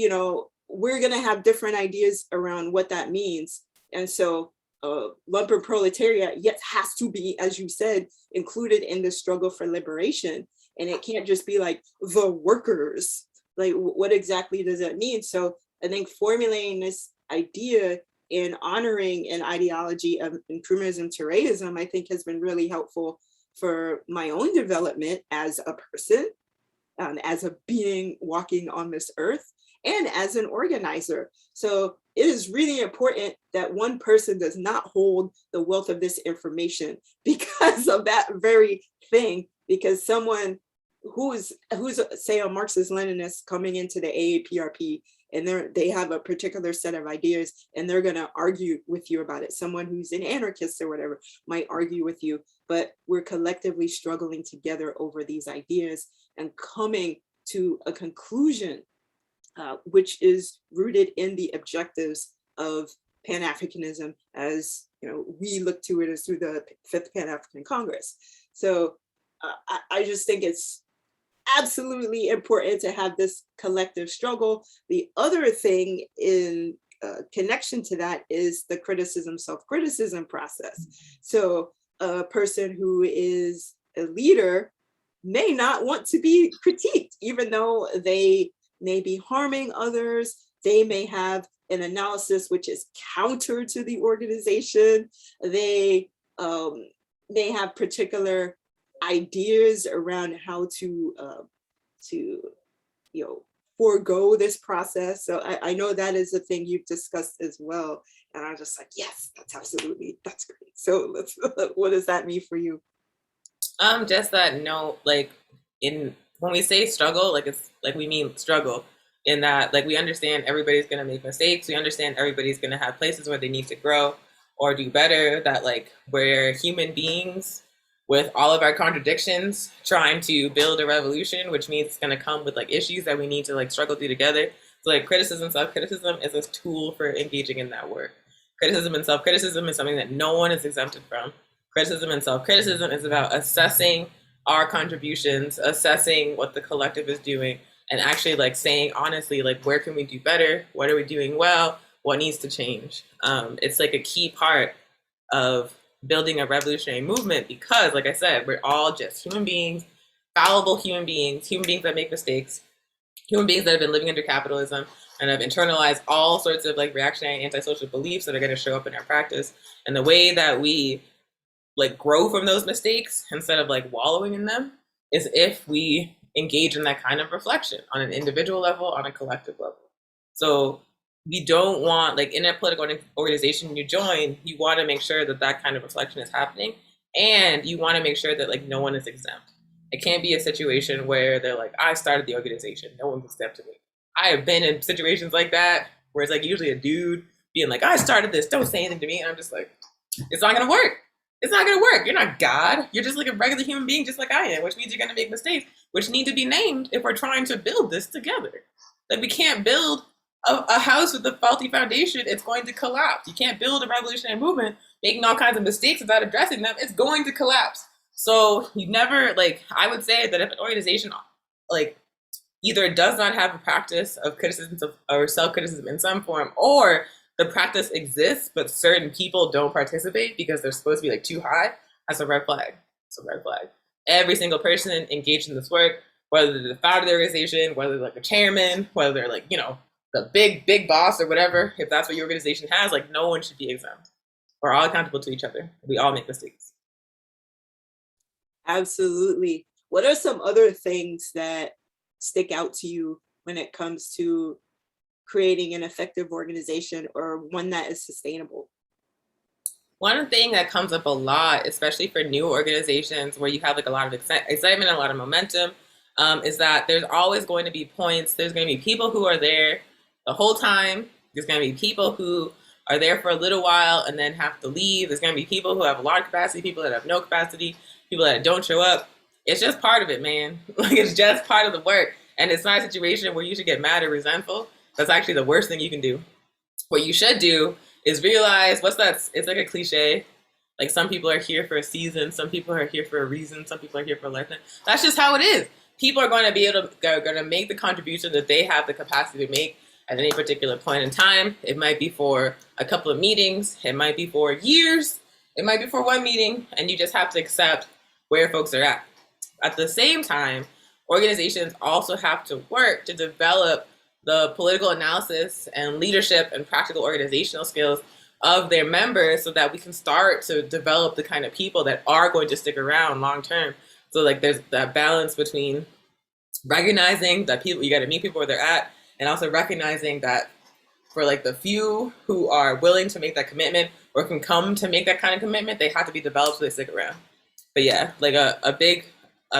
we're going to have different ideas around what that means. And so lumpen proletariat, yet has to be, as you said, included in the struggle for liberation. And it can't just be like the workers. Like, what exactly does that mean? So I think formulating this idea and honoring an ideology of incrementalism, Tureism, I think has been really helpful for my own development as a person, as a being walking on this earth, and as an organizer. So it is really important that one person does not hold the wealth of this information because of that very thing, because someone who's say a Marxist Leninist coming into the A-APRP, and they have a particular set of ideas and they're going to argue with you about it. Someone who's an anarchist or whatever might argue with you, but we're collectively struggling together over these ideas and coming to a conclusion, which is rooted in the objectives of Pan-Africanism, as we look to it as through the Fifth Pan-African Congress. So I just think it's absolutely important to have this collective struggle. The other thing in connection to that is the criticism, self-criticism process. So a person who is a leader may not want to be critiqued, even though they may be harming others. They may have an analysis which is counter to the organization. They may have particular ideas around how to forego this process. So I know that is a thing you've discussed as well. And I'm just like, yes, that's great. So what does that mean for you? Just that, when we say struggle, it's like we mean struggle in that, we understand everybody's going to make mistakes. We understand everybody's going to have places where they need to grow or do better, that we're human beings with all of our contradictions trying to build a revolution, which means it's going to come with issues that we need to struggle through together. So criticism, self-criticism is a tool for engaging in that work. Criticism and self-criticism is something that no one is exempted from. Criticism and self-criticism is about assessing our contributions, assessing what the collective is doing, and actually saying honestly, where can we do better? What are we doing well? What needs to change? It's a key part of building a revolutionary movement because, like I said, we're all just human beings, fallible human beings that make mistakes, human beings that have been living under capitalism and have internalized all sorts of reactionary antisocial beliefs that are going to show up in our practice. And the way that we grow from those mistakes instead of wallowing in them is if we engage in that kind of reflection on an individual level, on a collective level. So we don't want, in a political organization you join, you want to make sure that that kind of reflection is happening, and you want to make sure that no one is exempt. It can't be a situation where they're I started the organization, no one's exempt to me. I have been in situations like that where it's usually a dude being I started this, don't say anything to me, and I'm just it's not gonna work. It's not gonna work. You're not God. You're just a regular human being, just like I am, which means you're gonna make mistakes, which need to be named if we're trying to build this together. We can't build a house with a faulty foundation. It's going to collapse. You can't build a revolutionary movement making all kinds of mistakes without addressing them. It's going to collapse. So you never, I would say that if an organization either does not have a practice of criticism or self-criticism in some form, or the practice exists but certain people don't participate because they're supposed to be too high, that's a red flag. It's a red flag. Every single person engaged in this work, whether they're the founder of the organization, whether they're a chairman, whether they're the big boss or whatever, if that's what your organization has, no one should be exempt. We're all accountable to each other. We all make mistakes. Absolutely. What are some other things that stick out to you when it comes to creating an effective organization or one that is sustainable? One thing that comes up a lot, especially for new organizations where you have like a lot of excitement, a lot of momentum, is that there's always going to be points. There's going to be people who are there the whole time. There's going to be people who are there for a little while and then have to leave. There's going to be people who have a lot of capacity, people that have no capacity, people that don't show up. It's just part of it, man. Like, it's just part of the work. And it's not a situation where you should get mad or resentful. That's actually the worst thing you can do. What you should do is realize it's like a cliche. Like, some people are here for a season, some people are here for a reason, some people are here for a lifetime. That's just how it is. People are going to be able to going to make the contribution that they have the capacity to make at any particular point in time. It might be for a couple of meetings, it might be for years, it might be for one meeting, and you just have to accept where folks are at. At the same time, organizations also have to work to develop the political analysis and leadership and practical organizational skills of their members so that we can start to develop the kind of people that are going to stick around long term. So like, there's that balance between recognizing that people, you got to meet people where they're at, and also recognizing that for like the few who are willing to make that commitment or can come to make that kind of commitment, they have to be developed so they stick around. But yeah, like a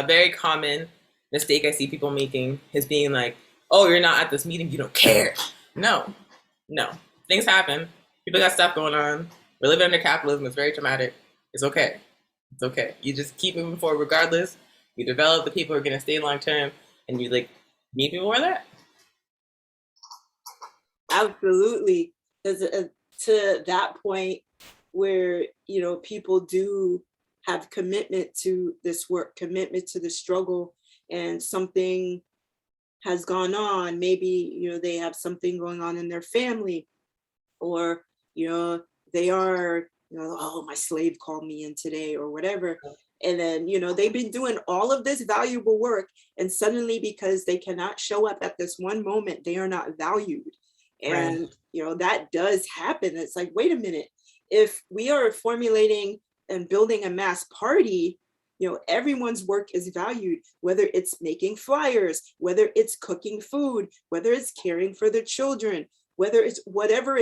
very common mistake I see people making is being like, oh, you're not at this meeting, you don't care. No. Things happen. People got stuff going on. We're living under capitalism. It's very traumatic. It's okay. You just keep moving forward regardless. You develop the people who are going to stay long term, and you like meet people where they're at. Absolutely. Because to that point where, people do have commitment to this work, commitment to the struggle, and something has gone on. Maybe, they have something going on in their family, or, they are, oh, my slave called me in today or whatever. And then, they've been doing all of this valuable work, and suddenly, because they cannot show up at this one moment, they are not valued. And, that does happen. It's like, wait a minute, if we are formulating and building a mass party, everyone's work is valued, whether it's making flyers, whether it's cooking food, whether it's caring for the children, whether it's whatever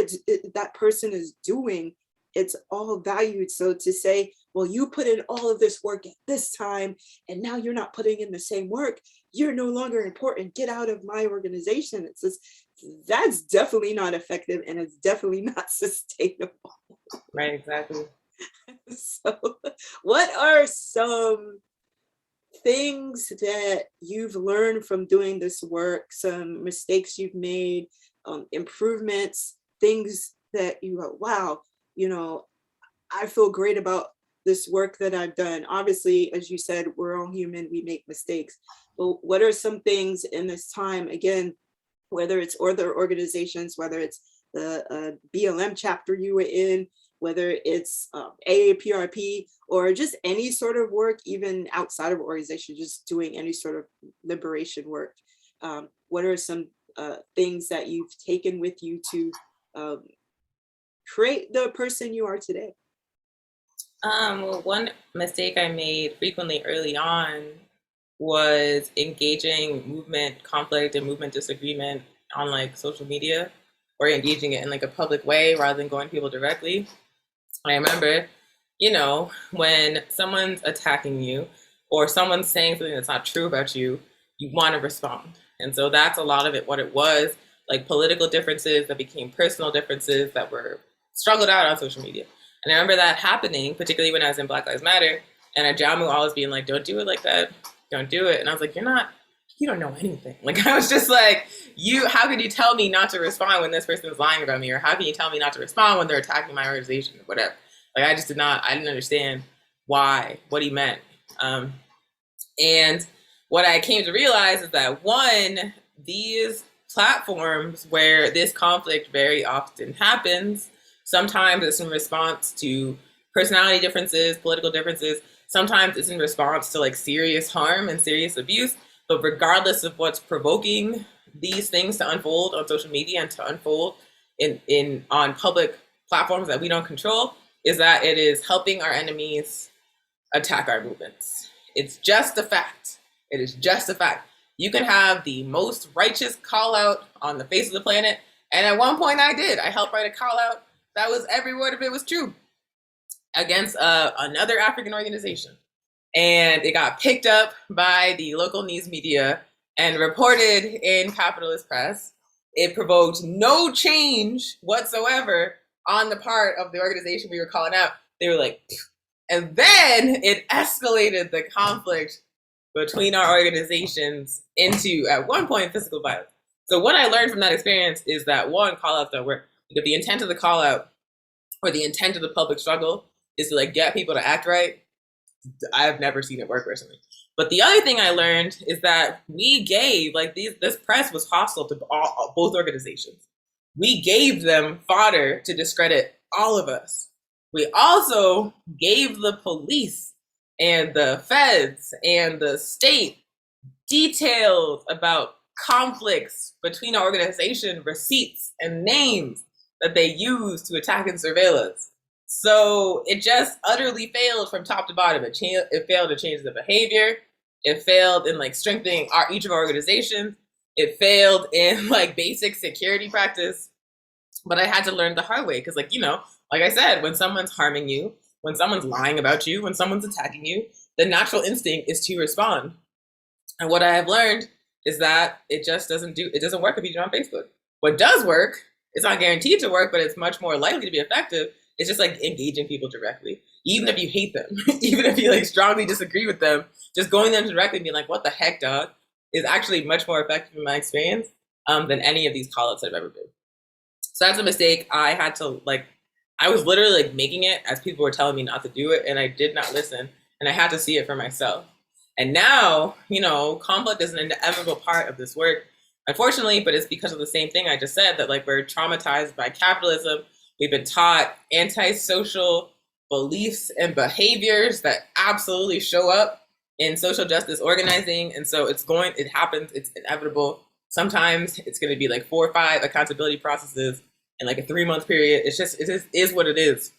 that person is doing, it's all valued. So to say, well, you put in all of this work at this time, and now you're not putting in the same work, you're no longer important, get out of my organization. It's just, that's definitely not effective, and it's definitely not sustainable. Right, exactly. So what are some things that you've learned from doing this work, some mistakes you've made, improvements, things that you go, wow, I feel great about this work that I've done? Obviously, as you said, we're all human, we make mistakes. But what are some things in this time, again, whether it's other organizations, whether it's the BLM chapter you were in, whether it's A-APRP, or just any sort of work, even outside of organization, just doing any sort of liberation work. What are some things that you've taken with you to create the person you are today? Well, one mistake I made frequently early on was engaging movement conflict and movement disagreement on like social media, or engaging it in like a public way rather than going to people directly. I remember, when someone's attacking you or someone's saying something that's not true about you, you want to respond. And so that's a lot of it, what it was, like political differences that became personal differences that were struggled out on social media. And I remember that happening, particularly when I was in Black Lives Matter, and a Jamu always being like, don't do it like that, don't do it. And I was like, you don't know anything. Like, I was just like, how can you tell me not to respond when this person is lying about me? Or how can you tell me not to respond when they're attacking my organization or whatever? Like, I didn't understand what he meant. And what I came to realize is that, one, these platforms where this conflict very often happens, sometimes it's in response to personality differences, political differences. Sometimes it's in response to like serious harm and serious abuse. But regardless of what's provoking these things to unfold on social media and to unfold on public platforms that we don't control, is that it is helping our enemies attack our movements. It's just a fact. It is just a fact. You can have the most righteous call out on the face of the planet. And at one point I did. I helped write a call out that was every word of it was true against another African organization. And it got picked up by the local news media and reported in capitalist press. It provoked no change whatsoever on the part of the organization we were calling out. They were like, pfft. And then it escalated the conflict between our organizations into, at one point, physical violence. So what I learned from that experience is that one, call-outs don't work. If the intent of the call-out or the intent of the public struggle is to like get people to act right, I've never seen it work personally. But the other thing I learned is that we gave, like this press was hostile to both organizations. We gave them fodder to discredit all of us. We also gave the police and the feds and the state details about conflicts between our organization, receipts and names that they used to attack and surveil us. So it just utterly failed from top to bottom. It failed to change the behavior. It failed in like strengthening each of our organizations. It failed in like basic security practice. But I had to learn the hard way because, like, you know, like I said, when someone's harming you, when someone's lying about you, when someone's attacking you, the natural instinct is to respond. And what I have learned is that it just doesn't work if you do it on Facebook. What does work, it's not guaranteed to work, but it's much more likely to be effective. It's just like engaging people directly, even if you hate them, even if you like strongly disagree with them, just going to them directly and being like, what the heck, dog, is actually much more effective in my experience than any of these call-outs I've ever been. So that's a mistake. I had to I was literally like making it as people were telling me not to do it, and I did not listen, and I had to see it for myself. And now, you know, conflict is an inevitable part of this work, unfortunately, but it's because of the same thing I just said, that like we're traumatized by capitalism. We've been taught antisocial beliefs and behaviors that absolutely show up in social justice organizing. And so it happens, it's inevitable. Sometimes it's going to be like 4 or 5 accountability processes in like a 3-month period. It is what it is.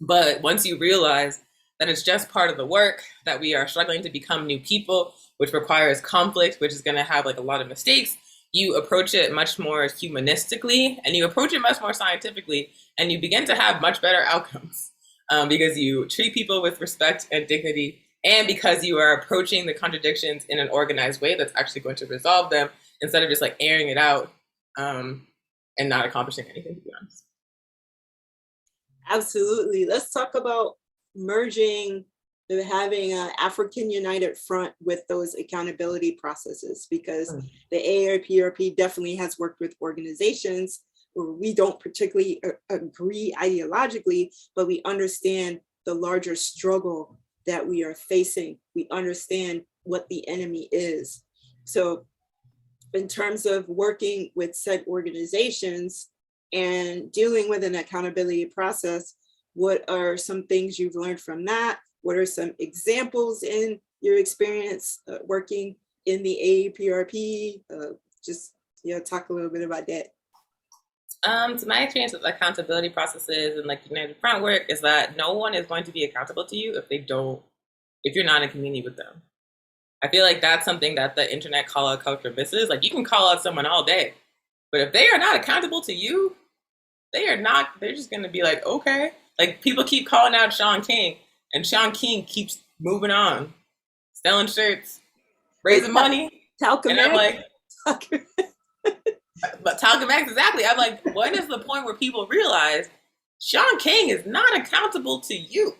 But once you realize that it's just part of the work, that we are struggling to become new people, which requires conflict, which is going to have like a lot of mistakes, you approach it much more humanistically and you approach it much more scientifically, and you begin to have much better outcomes because you treat people with respect and dignity, and because you are approaching the contradictions in an organized way that's actually going to resolve them instead of just like airing it out and not accomplishing anything, to be honest. Absolutely. Let's talk about merging, having an African United Front with those accountability processes, because the A-APRP definitely has worked with organizations where we don't particularly agree ideologically, but we understand the larger struggle that we are facing. We understand what the enemy is. So in terms of working with said organizations and dealing with an accountability process, what are some things you've learned from that? What are some examples in your experience working in the A-APRP? Talk a little bit about that. So my experience with accountability processes and like United Front work is that no one is going to be accountable to you if you're not in community with them. I feel like that's something that the internet call out culture misses. Like, you can call out someone all day, but if they are not accountable to you, they're just going to be like, okay. Like, people keep calling out Sean King, and Sean King keeps moving on, selling shirts, raising money. Talcum and I'm like, but Talcum X, exactly. I'm like, when is the point where people realize Sean King is not accountable to you?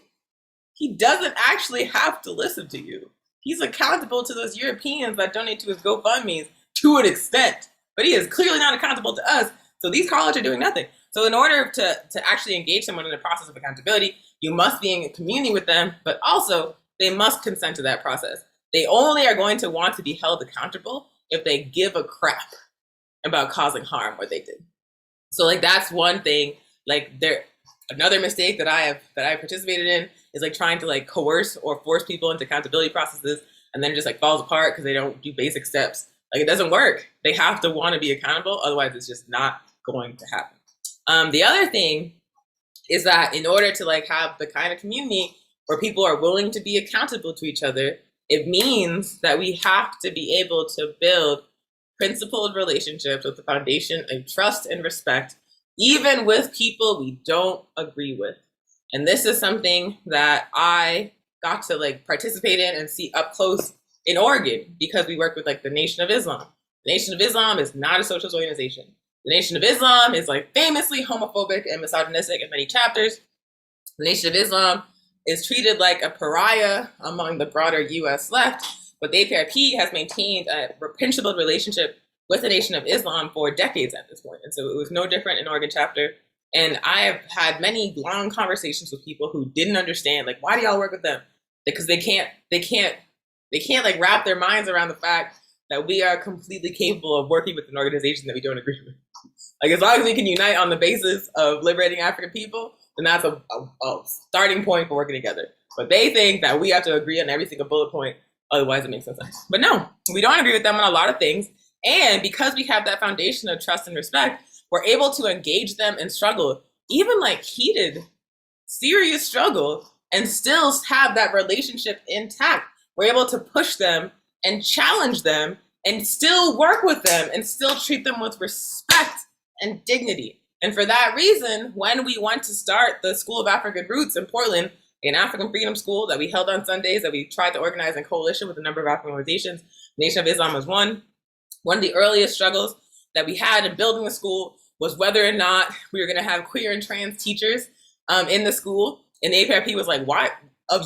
He doesn't actually have to listen to you. He's accountable to those Europeans that donate to his GoFundMes to an extent, but he is clearly not accountable to us. So these call-outs are doing nothing. So in order to actually engage someone in the process of accountability, you must be in community with them, but also they must consent to that process. They only are going to want to be held accountable if they give a crap about causing harm where they did. So like, that's one thing. Like, another mistake that I participated in is like trying to like coerce or force people into accountability processes, and then it just like falls apart because they don't do basic steps. Like, it doesn't work. They have to want to be accountable. Otherwise it's just not going to happen. The other thing is that in order to like have the kind of community where people are willing to be accountable to each other, It means that we have to be able to build principled relationships with the foundation of trust and respect, even with people we don't agree with. And this is something that I got to like participate in and see up close in Oregon, because we work with like the Nation of Islam. The Nation of Islam is not a socialist organization. The Nation of Islam is like famously homophobic and misogynistic in many chapters. The Nation of Islam is treated like a pariah among the broader US left, but the A-APRP has maintained a principled relationship with the Nation of Islam for decades at this point. And so it was no different in Oregon chapter. And I have had many long conversations with people who didn't understand, like, why do y'all work with them? Because they can't like wrap their minds around the fact that we are completely capable of working with an organization that we don't agree with. Like, as long as we can unite on the basis of liberating African people, then that's a starting point for working together. But they think that we have to agree on every single bullet point, otherwise it makes no sense. But no, we don't agree with them on a lot of things. And because we have that foundation of trust and respect, we're able to engage them in struggle, even like heated, serious struggle, and still have that relationship intact. We're able to push them and challenge them and still work with them and still treat them with respect and dignity. And for that reason, when we went to start the School of African Roots in Portland, an African freedom school that we held on Sundays, that we tried to organize in coalition with a number of African organizations, Nation of Islam was one. One of the earliest struggles that we had in building the school was whether or not we were going to have queer and trans teachers in the school. And the A-APRP was like, why?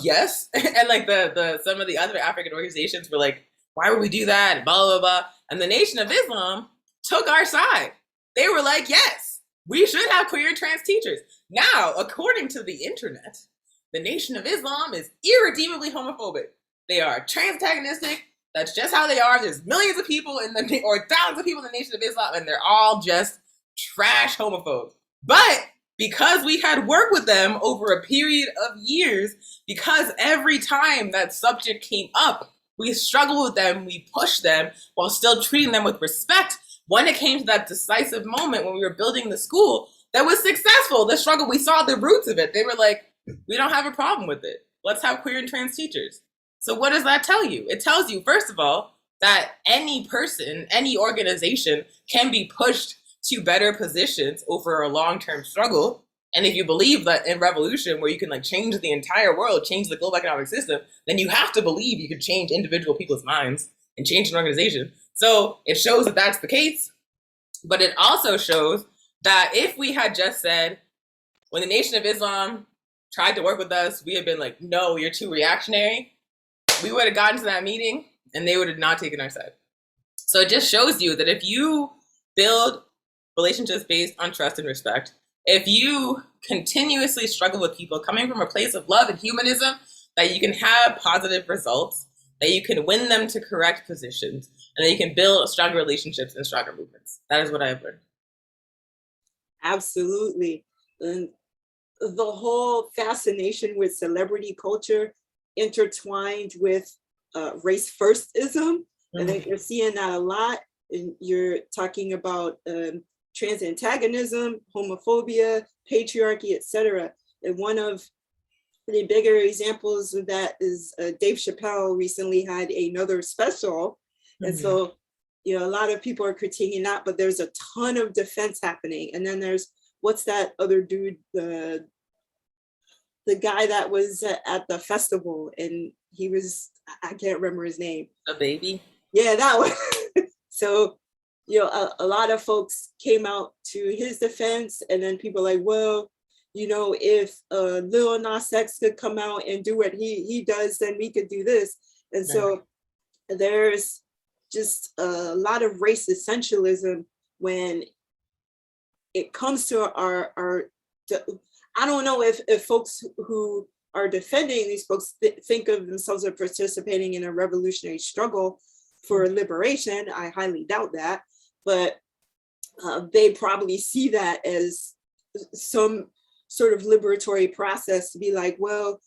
Yes. And like the some of the other African organizations were like, why would we do that? And blah, blah, blah. And the Nation of Islam took our side. They were like, yes, we should have queer and trans teachers. Now, according to the internet, the Nation of Islam is irredeemably homophobic. They are trans-antagonistic. That's just how they are. There's millions of people or thousands of people in the Nation of Islam, and they're all just trash homophobes. But because we had worked with them over a period of years, because every time that subject came up, we struggled with them, we pushed them while still treating them with respect. When it came to that decisive moment when we were building the school, that was successful. The struggle, we saw the roots of it. They were like, we don't have a problem with it. Let's have queer and trans teachers. So what does that tell you? It tells you, first of all, that any person, any organization can be pushed to better positions over a long-term struggle. And if you believe that in revolution, where you can like change the entire world, change the global economic system, then you have to believe you can change individual people's minds and change an organization. So it shows that that's the case, but it also shows that if we had just said, when the Nation of Islam tried to work with us, we had been like, no, you're too reactionary. We would have gotten to that meeting and they would have not taken our side. So it just shows you that if you build relationships based on trust and respect, if you continuously struggle with people coming from a place of love and humanism, that you can have positive results, that you can win them to correct positions, and that you can build stronger relationships and stronger movements. That is what I have learned. Absolutely. And the whole fascination with celebrity culture intertwined with race firstism. I think you're seeing that a lot. And you're talking about trans antagonism, homophobia, patriarchy, etc. And one of the bigger examples of that is Dave Chappelle recently had another special. And so, you know, a lot of people are critiquing that, but there's a ton of defense happening. And then there's, what's that other dude, the guy that was at the festival, and he was, I can't remember his name. A baby? Yeah, that one. So, you know, a lot of folks came out to his defense, and then people like, well, you know, if Lil Nas X could come out and do what he does, then we could do this. And so there's just a lot of race essentialism when it comes to our I don't know if folks who are defending these folks think of themselves as participating in a revolutionary struggle for liberation. I highly doubt that, but they probably see that as some sort of liberatory process to be like, well,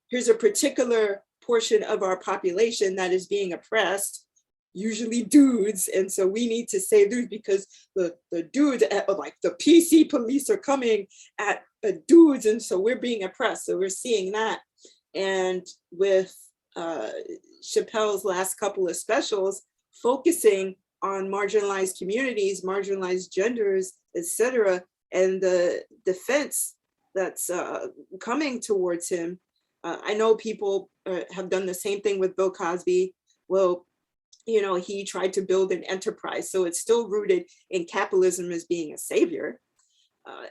here's a particular portion of our population that is being oppressed, usually dudes, and so we need to save dudes because the dudes, like the PC police are coming at dudes, and so we're being oppressed. So we're seeing that. And with Chappelle's last couple of specials, focusing on marginalized communities, marginalized genders, etc., and the defense that's coming towards him. I know people have done the same thing with Bill Cosby. Well, you know, he tried to build an enterprise, so it's still rooted in capitalism as being a savior.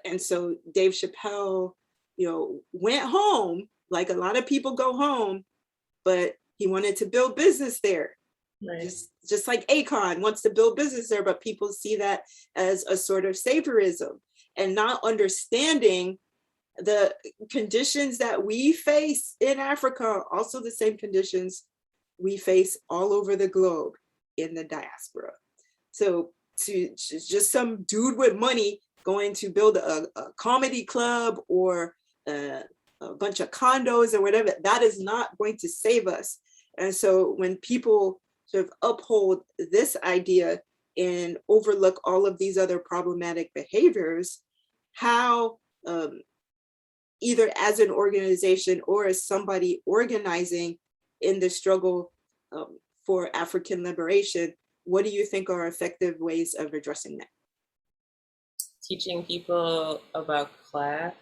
And so Dave Chappelle, you know, went home, like a lot of people go home, but he wanted to build business there. Right. Just like Akon wants to build business there, but people see that as a sort of saviorism and not understanding the conditions that we face in Africa are also the same conditions we face all over the globe in the diaspora. So to just some dude with money going to build a comedy club or a bunch of condos or whatever, that is not going to save us. And so when people sort of uphold this idea and overlook all of these other problematic behaviors, how either as an organization or as somebody organizing in the struggle for African liberation, what do you think are effective ways of addressing that? Teaching people about class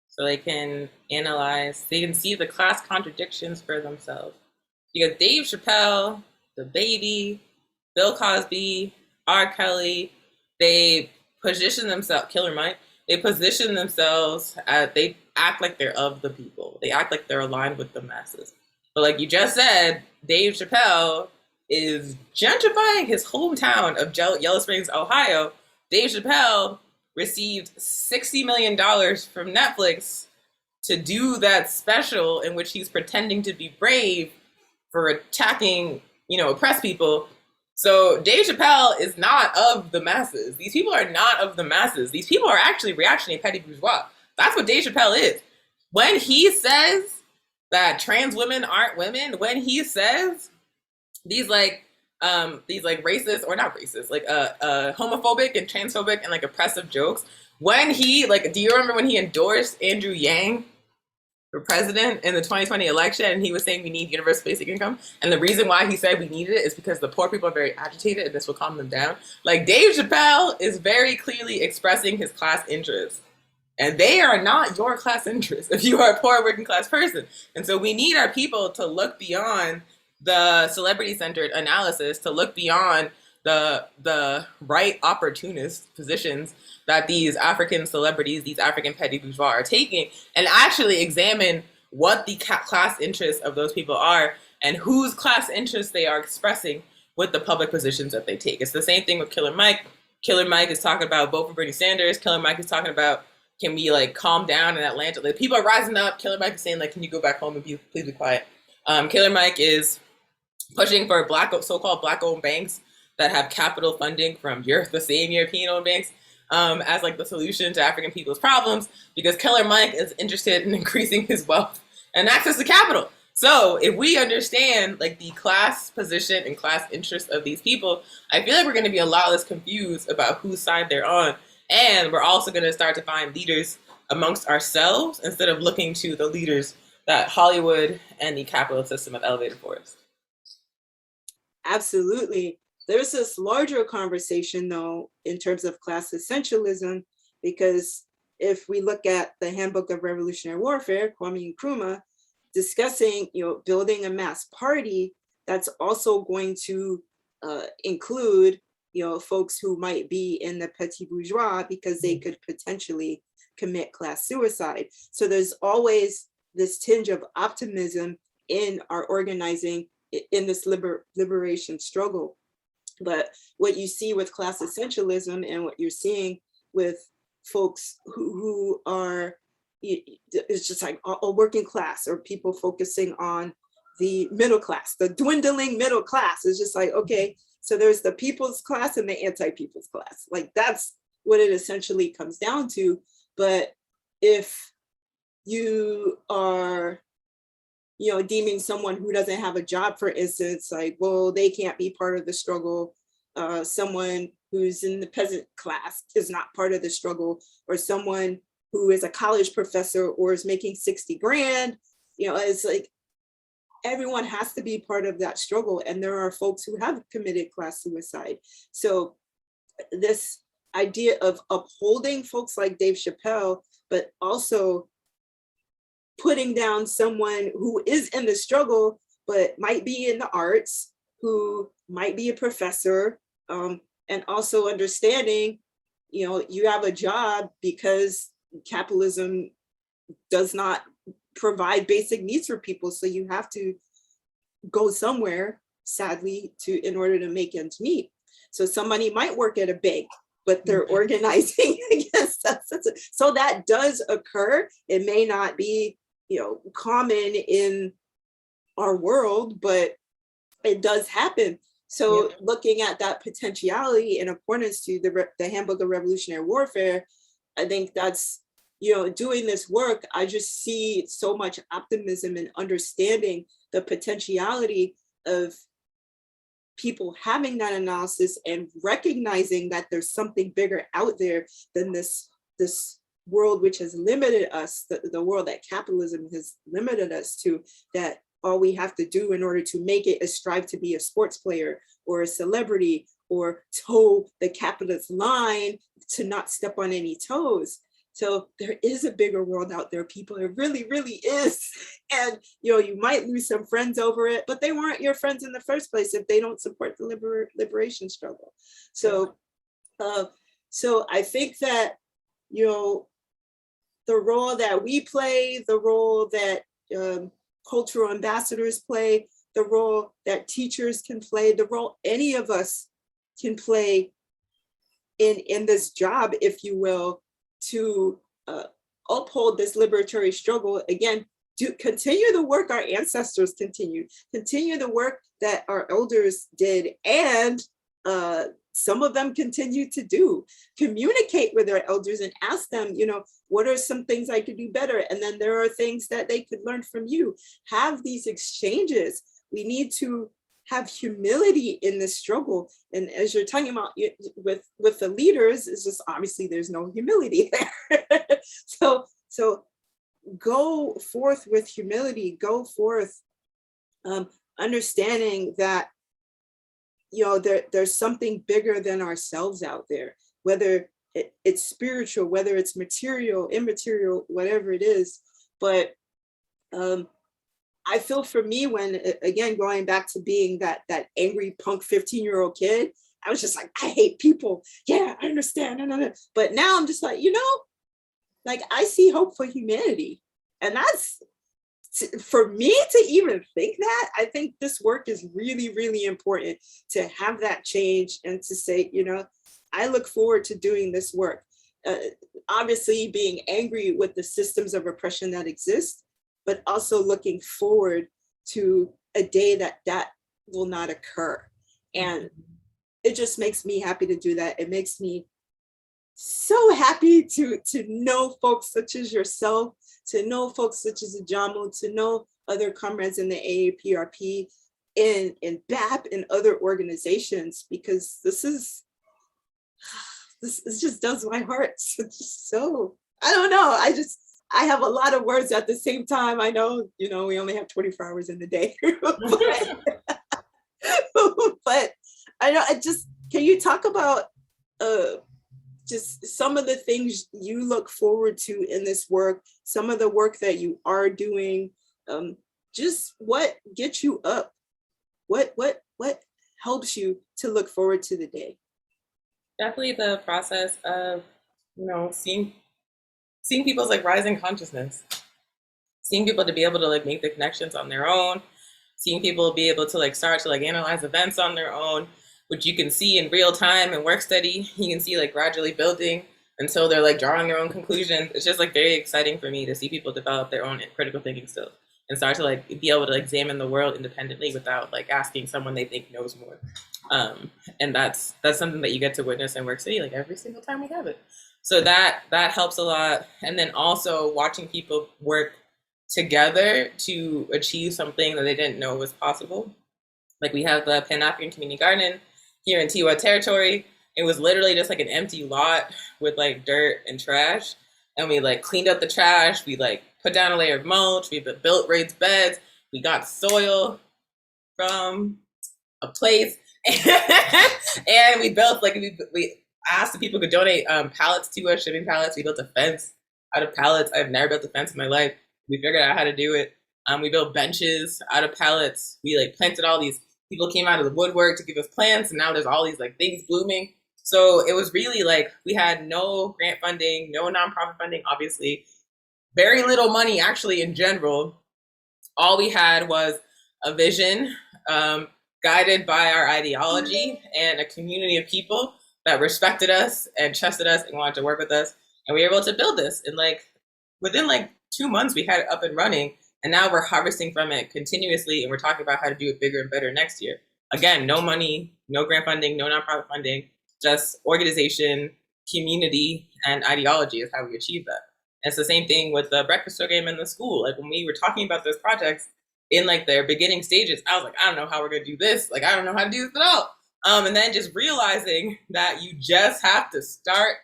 so they can analyze, they can see the class contradictions for themselves. You got Dave Chappelle, the Baby, Bill Cosby, R. Kelly, they position themselves, Killer Mike, they position themselves as, they act like they're of the people. They act like they're aligned with the masses. But like you just said, Dave Chappelle is gentrifying his hometown of Yellow Springs, Ohio. Dave Chappelle received $60 million from Netflix to do that special in which he's pretending to be brave for attacking, oppressed people. So Dave Chappelle is not of the masses. These people are not of the masses. These people are actually reactionary petty bourgeois. That's what Dave Chappelle is. When he says that trans women aren't women, when he says these racist, or not racist, homophobic and transphobic and oppressive jokes, when he, do you remember when he endorsed Andrew Yang for president in the 2020 election, and he was saying we need universal basic income, and the reason why he said we needed it is because the poor people are very agitated and this will calm them down? Dave Chappelle is very clearly expressing his class interests, and they are not your class interests if you are a poor working class person. And so we need our people to look beyond the celebrity-centered analysis, to look beyond the right opportunist positions that these African celebrities, these African petty bourgeois are taking, and actually examine what the class interests of those people are and whose class interests they are expressing with the public positions that they take. It's the same thing with Killer Mike. Killer Mike is talking about vote for Bernie Sanders. Killer Mike is talking about, can we calm down in Atlanta? People are rising up. Killer Mike is saying can you go back home and please be quiet? Killer Mike is pushing for so-called black-owned banks that have capital funding from the same European-owned banks as the solution to African people's problems, because Killer Mike is interested in increasing his wealth and access to capital. So if we understand the class position and class interests of these people, I feel like we're going to be a lot less confused about whose side they're on. And we're also going to start to find leaders amongst ourselves instead of looking to the leaders that Hollywood and the capitalist system have elevated for us. Absolutely. There's this larger conversation, though, in terms of class essentialism, because if we look at the Handbook of Revolutionary Warfare, Kwame Nkrumah, discussing, building a mass party that's also going to include, folks who might be in the petit bourgeois because they could potentially commit class suicide. So there's always this tinge of optimism in our organizing in this liberation struggle. But what you see with class essentialism and what you're seeing with folks who are, it's just a working class, or people focusing on the middle class, the dwindling middle class. It's just okay, so there's the people's class and the anti-people's class. That's what it essentially comes down to. But if you are deeming someone who doesn't have a job, for instance, they can't be part of the struggle. Someone who's in the peasant class is not part of the struggle, or someone who is a college professor or is making 60 grand, it's everyone has to be part of that struggle. And there are folks who have committed class suicide. So this idea of upholding folks like Dave Chappelle, but also putting down someone who is in the struggle, but might be in the arts, who might be a professor, and also understanding, you have a job because capitalism does not provide basic needs for people. So you have to go somewhere, sadly, in order to make ends meet. So somebody might work at a bank, but they're organizing against us. So that does occur. It may not be, common in our world, but it does happen. So looking at that potentiality in accordance to the Handbook of Revolutionary Warfare, I think that's, doing this work, I just see so much optimism and understanding the potentiality of people having that analysis and recognizing that there's something bigger out there than this world which has limited us, the world that capitalism has limited us to, that all we have to do in order to make it is strive to be a sports player or a celebrity or toe the capitalist line to not step on any toes. So there is a bigger world out there, people. It really, really is. And, you might lose some friends over it, but they weren't your friends in the first place if they don't support the liberation struggle. So, so I think that, the role that we play, the role that cultural ambassadors play, the role that teachers can play, the role any of us can play in this job, if you will, to uphold this liberatory struggle. Again, to continue the work our ancestors continue the work that our elders did, and some of them continue to do. Communicate with their elders and ask them, what are some things I could do better? And then there are things that they could learn from you. Have these exchanges. We need to have humility in this struggle. And as you're talking about with the leaders, it's just obviously there's no humility there. So go forth with humility, go forth understanding that, there's something bigger than ourselves out there, whether it's spiritual, whether it's material, immaterial, whatever it is. But I feel for me, when, again, going back to being that angry punk 15-year-old kid, I was just like, I hate people. Yeah, I understand. But now I'm just like, I see hope for humanity. And that's, for me to even think that, I think this work is really, really important to have that change and to say, I look forward to doing this work. Obviously being angry with the systems of oppression that exist, but also looking forward to a day that will not occur. And it just makes me happy to do that. It makes me so happy to know folks such as yourself, to know folks such as Ajamu, to know other comrades in the A-APRP, in BAP and other organizations, because this just does my heart. It's just so, I don't know. I have a lot of words at the same time. I know, we only have 24 hours in the day, but I know, can you talk about just some of the things you look forward to in this work, some of the work that you are doing, just what gets you up? What helps you to look forward to the day? Definitely the process of, seeing people's rising consciousness, seeing people to be able to make the connections on their own, seeing people be able to start to analyze events on their own, which you can see in real time and work study. You can see gradually building until they're drawing their own conclusions. It's just very exciting for me to see people develop their own critical thinking skills and start to be able to examine the world independently without asking someone they think knows more. And that's something that you get to witness in Work City every single time we have it. So that helps a lot. And then also watching people work together to achieve something that they didn't know was possible. We have the Pan-African Community Garden here in Tiwa territory. It was literally just an empty lot with dirt and trash. And we cleaned up the trash. We put down a layer of mulch. We built raised beds. We got soil from a place, and we built we asked if people could donate pallets to us, shipping pallets. We built a fence out of pallets. I've never built a fence in my life. We figured out how to do it. We built benches out of pallets. We planted all these. People came out of the woodwork to give us plants, and now there's all these things blooming. So it was really we had no grant funding, no nonprofit funding, obviously, very little money actually in general. All we had was a vision guided by our ideology and a community of people that respected us and trusted us and wanted to work with us. And we were able to build this. And within 2 months, we had it up and running. And now we're harvesting from it continuously. And we're talking about how to do it bigger and better next year. Again, no money, no grant funding, no nonprofit funding, just organization, community, and ideology is how we achieve that. And it's the same thing with the breakfast program in the school. When we were talking about those projects in their beginning stages, I was like, I don't know how we're going to do this. I don't know how to do this at all. And then just realizing that you just have to start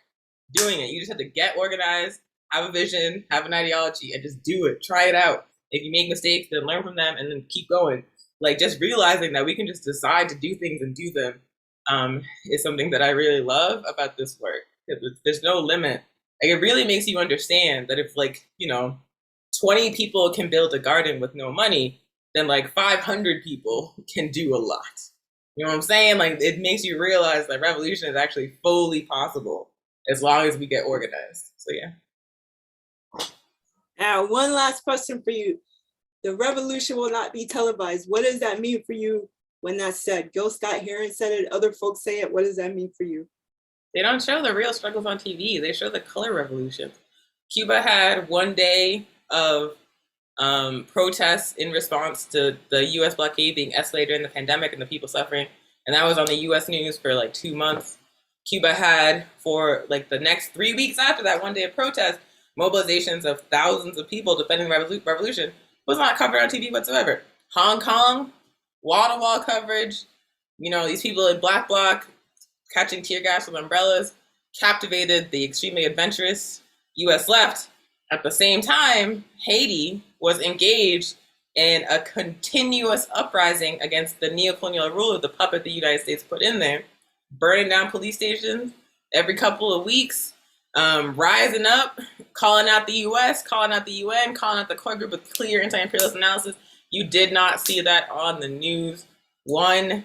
doing it. You just have to get organized, have a vision, have an ideology, and just do it. Try it out. If you make mistakes, then learn from them and then keep going. Just realizing that we can just decide to do things and do them is something that I really love about this work. There's no limit. It really makes you understand that if 20 people can build a garden with no money, then 500 people can do a lot. You know what I'm saying? It makes you realize that revolution is actually fully possible as long as we get organized. So yeah. Now, one last question for you. The revolution will not be televised. What does that mean for you when that's said? Gil Scott Heron said it, other folks say it. What does that mean for you? They don't show the real struggles on TV. They show the color revolution. Cuba had one day of protests in response to the U.S. blockade being escalated during the pandemic and the people suffering. And that was on the U.S. news for 2 months. Cuba had, for the next 3 weeks after that one day of protest, mobilizations of thousands of people defending the revolution was not covered on TV whatsoever. Hong Kong, wall-to-wall coverage, these people in Black Bloc catching tear gas with umbrellas, captivated the extremely adventurous U.S. left. At the same time, Haiti was engaged in a continuous uprising against the neocolonial rule of the puppet the United States put in there, burning down police stations every couple of weeks, rising up, calling out the U.S., calling out the UN, calling out the core group with clear anti-imperialist analysis. You did not see that on the news one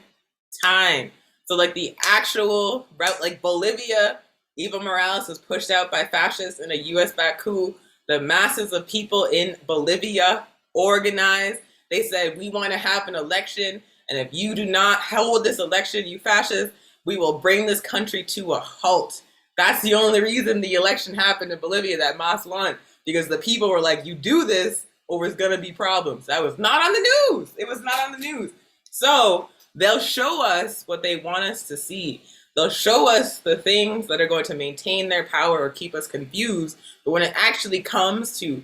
time. So the actual route, Bolivia, Evo Morales was pushed out by fascists in a U.S.-backed coup. The masses of people in Bolivia organized. They said, we want to have an election. And if you do not hold this election, you fascists, we will bring this country to a halt. That's the only reason the election happened in Bolivia, that Mas won, because the people were like, you do this or it's going to be problems. That was not on the news. It was not on the news. So they'll show us what they want us to see. They'll show us the things that are going to maintain their power or keep us confused. But when it actually comes to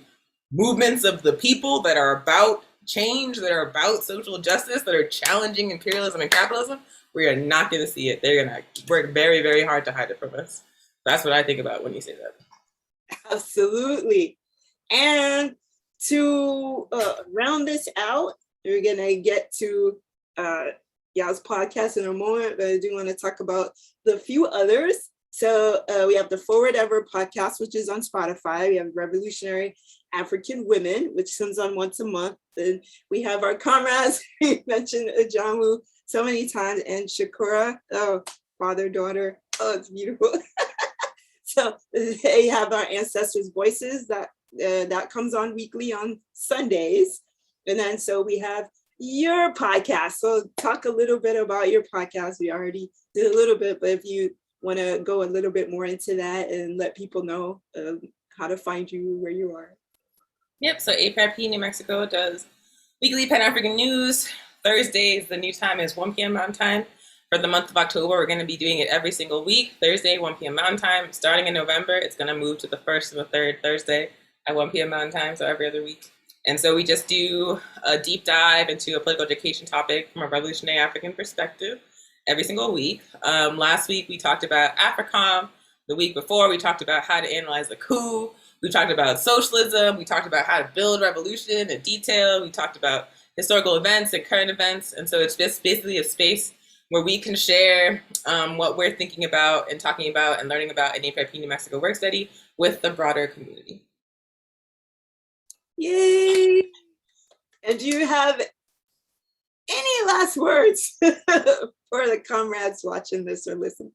movements of the people that are about change, that are about social justice, that are challenging imperialism and capitalism, we are not going to see it. They're going to work very, very hard to hide it from us. That's what I think about when you say that. Absolutely. And to round this out, we're going to get to Yao's podcast in a moment, but I do want to talk about the few others. So we have the Forward Ever podcast, which is on Spotify. We have Revolutionary African Women, which comes on once a month. And we have our comrades, we mentioned Onyesonwu so many times, and Shakura, father, daughter. Oh, it's beautiful. So they have our Ancestors' Voices that comes on weekly on Sundays. And then so we have your podcast. So talk a little bit about your podcast. We already did a little bit, but if you want to go a little bit more into that and let people know how to find you, where you are. Yep, so A-APRP New Mexico does weekly Pan-African news. Thursdays, the new time is 1 p.m. Mountain Time. For the month of October, we're going to be doing it every single week. Thursday, 1 p.m. Mountain Time. Starting in November, it's going to move to the first and the third Thursday at 1 p.m. Mountain Time, so every other week. And so we just do a deep dive into a political education topic from a revolutionary African perspective every single week. Last week, we talked about AFRICOM. The week before, we talked about how to analyze the coup. We talked about socialism. We talked about how to build revolution in detail. We talked about historical events and current events. And so it's just basically a space where we can share what we're thinking about and talking about and learning about in A-APRP New Mexico work study with the broader community. Yay! And do you have any last words for the comrades watching this or listening?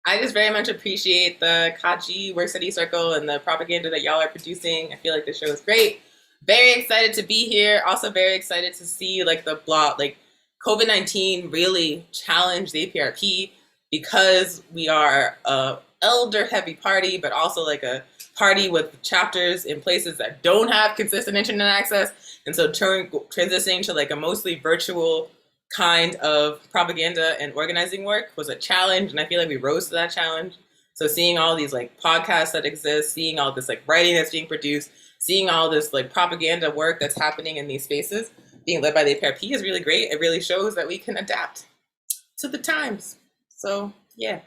I just very much appreciate the Kaji Work Study Circle and the propaganda that y'all are producing. I feel like the show is great. Very excited to be here. Also very excited to see like the blog, like COVID-19 really challenged the A-APRP because we are a elder heavy party, but also like a party with chapters in places that don't have consistent internet access. And so transitioning to like a mostly virtual kind of propaganda and organizing work was a challenge. And I feel like we rose to that challenge. So seeing all these like podcasts that exist, seeing all this like writing that's being produced, seeing all this like propaganda work that's happening in these spaces being led by the A-APRP is really great. It really shows that we can adapt to the times. So yeah.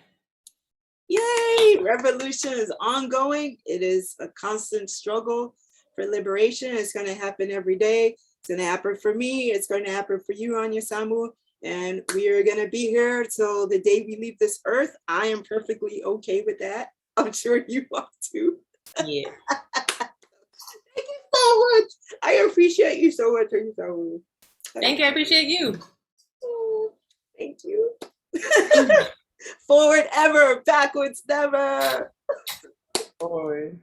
Yay! Revolution is ongoing. It is a constant struggle for liberation. It's going to happen every day. It's going to happen for me. It's going to happen for you, Onyesonwu. And we are going to be here till the day we leave this earth. I am perfectly okay with that. I'm sure you are too. Yeah. Thank you so much. I appreciate you so much. Thank you. I appreciate you. Oh, thank you. Forward ever, backwards never. Forward.